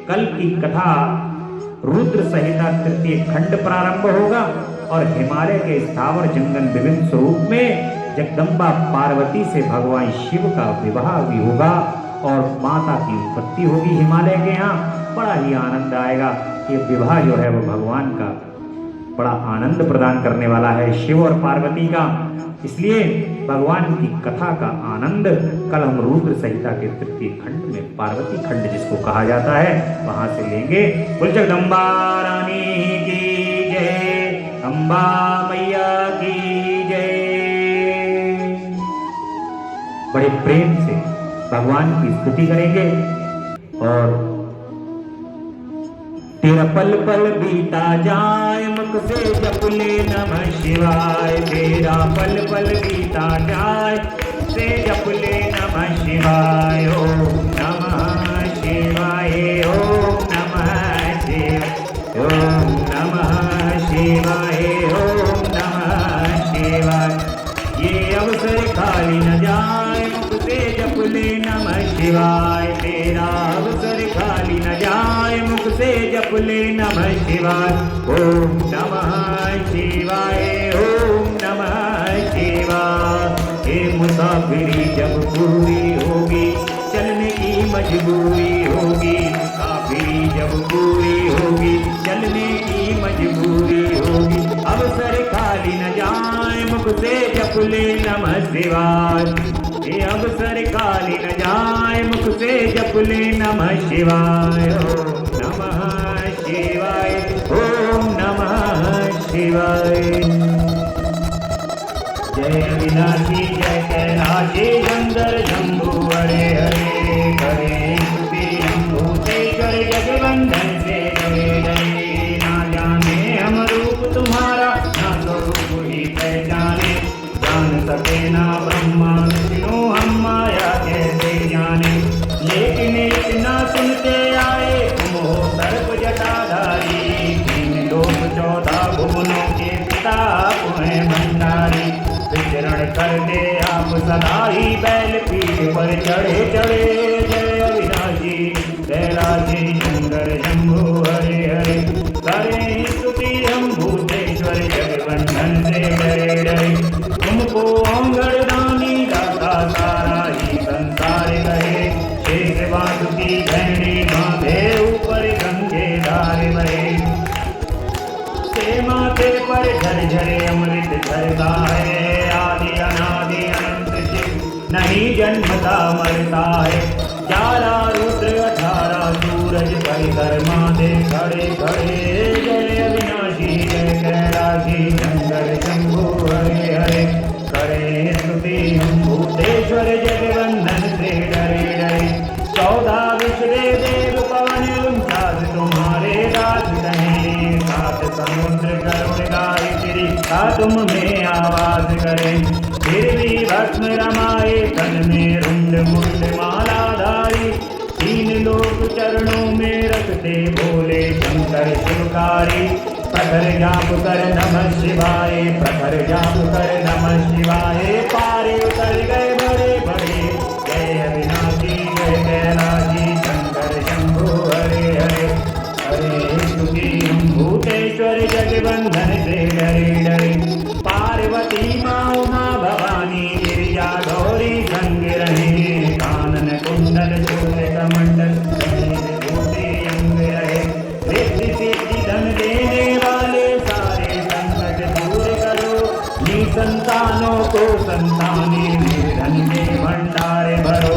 कल की कथा रुद्र संहिता तृतीय खंड प्रारंभ होगा और हिमालय के स्थावर जंगल विभिन्न स्वरूप में जगदम्बा पार्वती से भगवान शिव का विवाह भी होगा और माता की उत्पत्ति होगी हिमालय के यहाँ। बड़ा ही आनंद आएगा। ये विवाह जो है वो भगवान का बड़ा आनंद प्रदान करने वाला है, शिव और पार्वती का। इसलिए भगवान की कथा का आनंद कल हम रुद्र संहिता के तृतीय खंड में, पार्वती खंड जिसको कहा जाता है, वहां से लेंगे। बोल जगदम्बा रानी की जय, अम्बा मैया की जय। बड़े प्रेम से भगवान की स्तुति करेंगे और तेरा पल पल बीता जाए मुख से जप ले नमः शिवाय, तेरा पल पल बीता जाए से जप ले नमः शिवाय, ओम नमः शिवाय, ओम नमः शिवाय, ओम नमः शिवाय, ओम नमः शिवाय। ये अवसर खाली न जाए मुख से जप ले नमः शिवाय, तेरा अवसर खाली न जाए मुख से जप ले नमः शिवाय, ओम नमः शिवाय, ओम नमः शिवाय। हे मुसाफिरी जब पूरी होगी चलने की मजबूरी होगी, मुसाफिरी जब पूरी होगी चलने की मजबूरी होगी, अवसर खाली न जाए मुख से जप ले नमः शिवाय, ये अवसर खाली न जाए मुख से जप ले नमः शिवाय, ओम नमः शिवाय, ओम नमः शिवाय। जय अविनाशी जय कैलाशी शंकर शंभु हरे हरे, हरे स्तुति भूतेश्वर जगवंदन से जय जय। ना जाने हम रूप तुम्हारा ना स्वरूप ही पहचाने, जान सके ना ब्रह्मा विष्णु हम माया कैसे जाने। लेकिन इतना सुनते आए तुम हो सर्प जटाधारी, 3 लोक 14 भुवनों के पिता तुम्हें भंडारी। विचरण करते आप सदा ही बैल पीठ पर चढ़े चढ़े, जय अविनाशी कैलाशी शंकर शंभु हरे हरे, करें स्तुति हम भूतेश्वर जगवंदन से डरे डरे। तुमको औंगड़दानी दाता सारा ही संसार कहे, शेष बांसुरी घंटी बांधे ऊपर गंगे धार बहे। माथे पर झरझरे अमृत झरता है, आदि अनादि अनंत शिव नहीं जन्मता मरता है। 11 रुद्र 18 सूरज परिक्रमा दे खड़े खड़े, जय अविनाशी जय कैलाशी शंकर शंभु हरे हरे, करे स्तुति हम भूतेश्वर जगवंदन से डरे डरे। 14 विश्वे देव पवन 49 तुम्हारे दास कहें, 7 समुद्र करुण गायत्री का तुम में आवाज करें। फिर भी भस्म रमाए तन में रुंड मुंड मालाधारी, 3 लोक चरणों में रखते भोले शंकर शिवकारी। प्रखर जाप कर नमः शिवाय, प्रखर जाप कर नमः शिवाय, पारे उतर गए बड़े बड़े, जय अविनाशी जय कैलाशी शंकर शंभु हरे हरे, हरे स्तुति हम भूतेश्वर जगवंदन मंडल जोड़ कमंडल होते अंग रहे, रिद्धि सिद्धि धन देने वाले सारे संकट दूर करो, निसंतानों को संताने निर्धन में भंडारे भरो,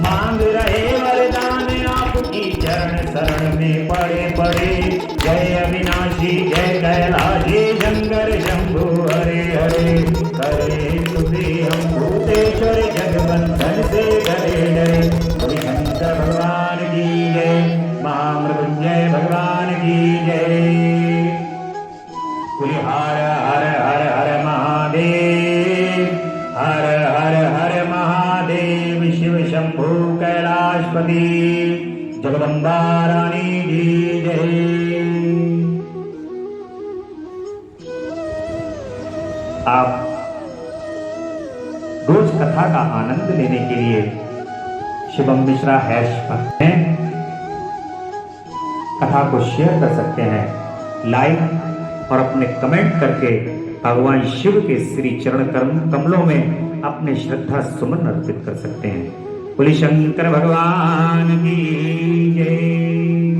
मांग रहे वरदान आपकी चरण शरण में पड़े पड़े, जय अविनाशी जय कैलाशी शंकर शंभु हरे हरे, करे तुझे हम भूतेश्वर जगबंधन से डरे डरे, बोले शंकर भगवान की जय, महामृत्युंजय भगवान की जय। बोले हर हर हर हर महादेव, हर हर हर महादेव, शिव शंभु कैलाशपति जगदम्बा रानी की जय। आप रोज कथा का आनंद लेने के लिए शिवम मिश्रा हैश पर हैं, कथा को शेयर कर सकते हैं, लाइक और अपने कमेंट करके भगवान शिव के श्री चरण कमलों में अपने श्रद्धा सुमन अर्पित कर सकते हैं। बोले शंकर भगवान की जय।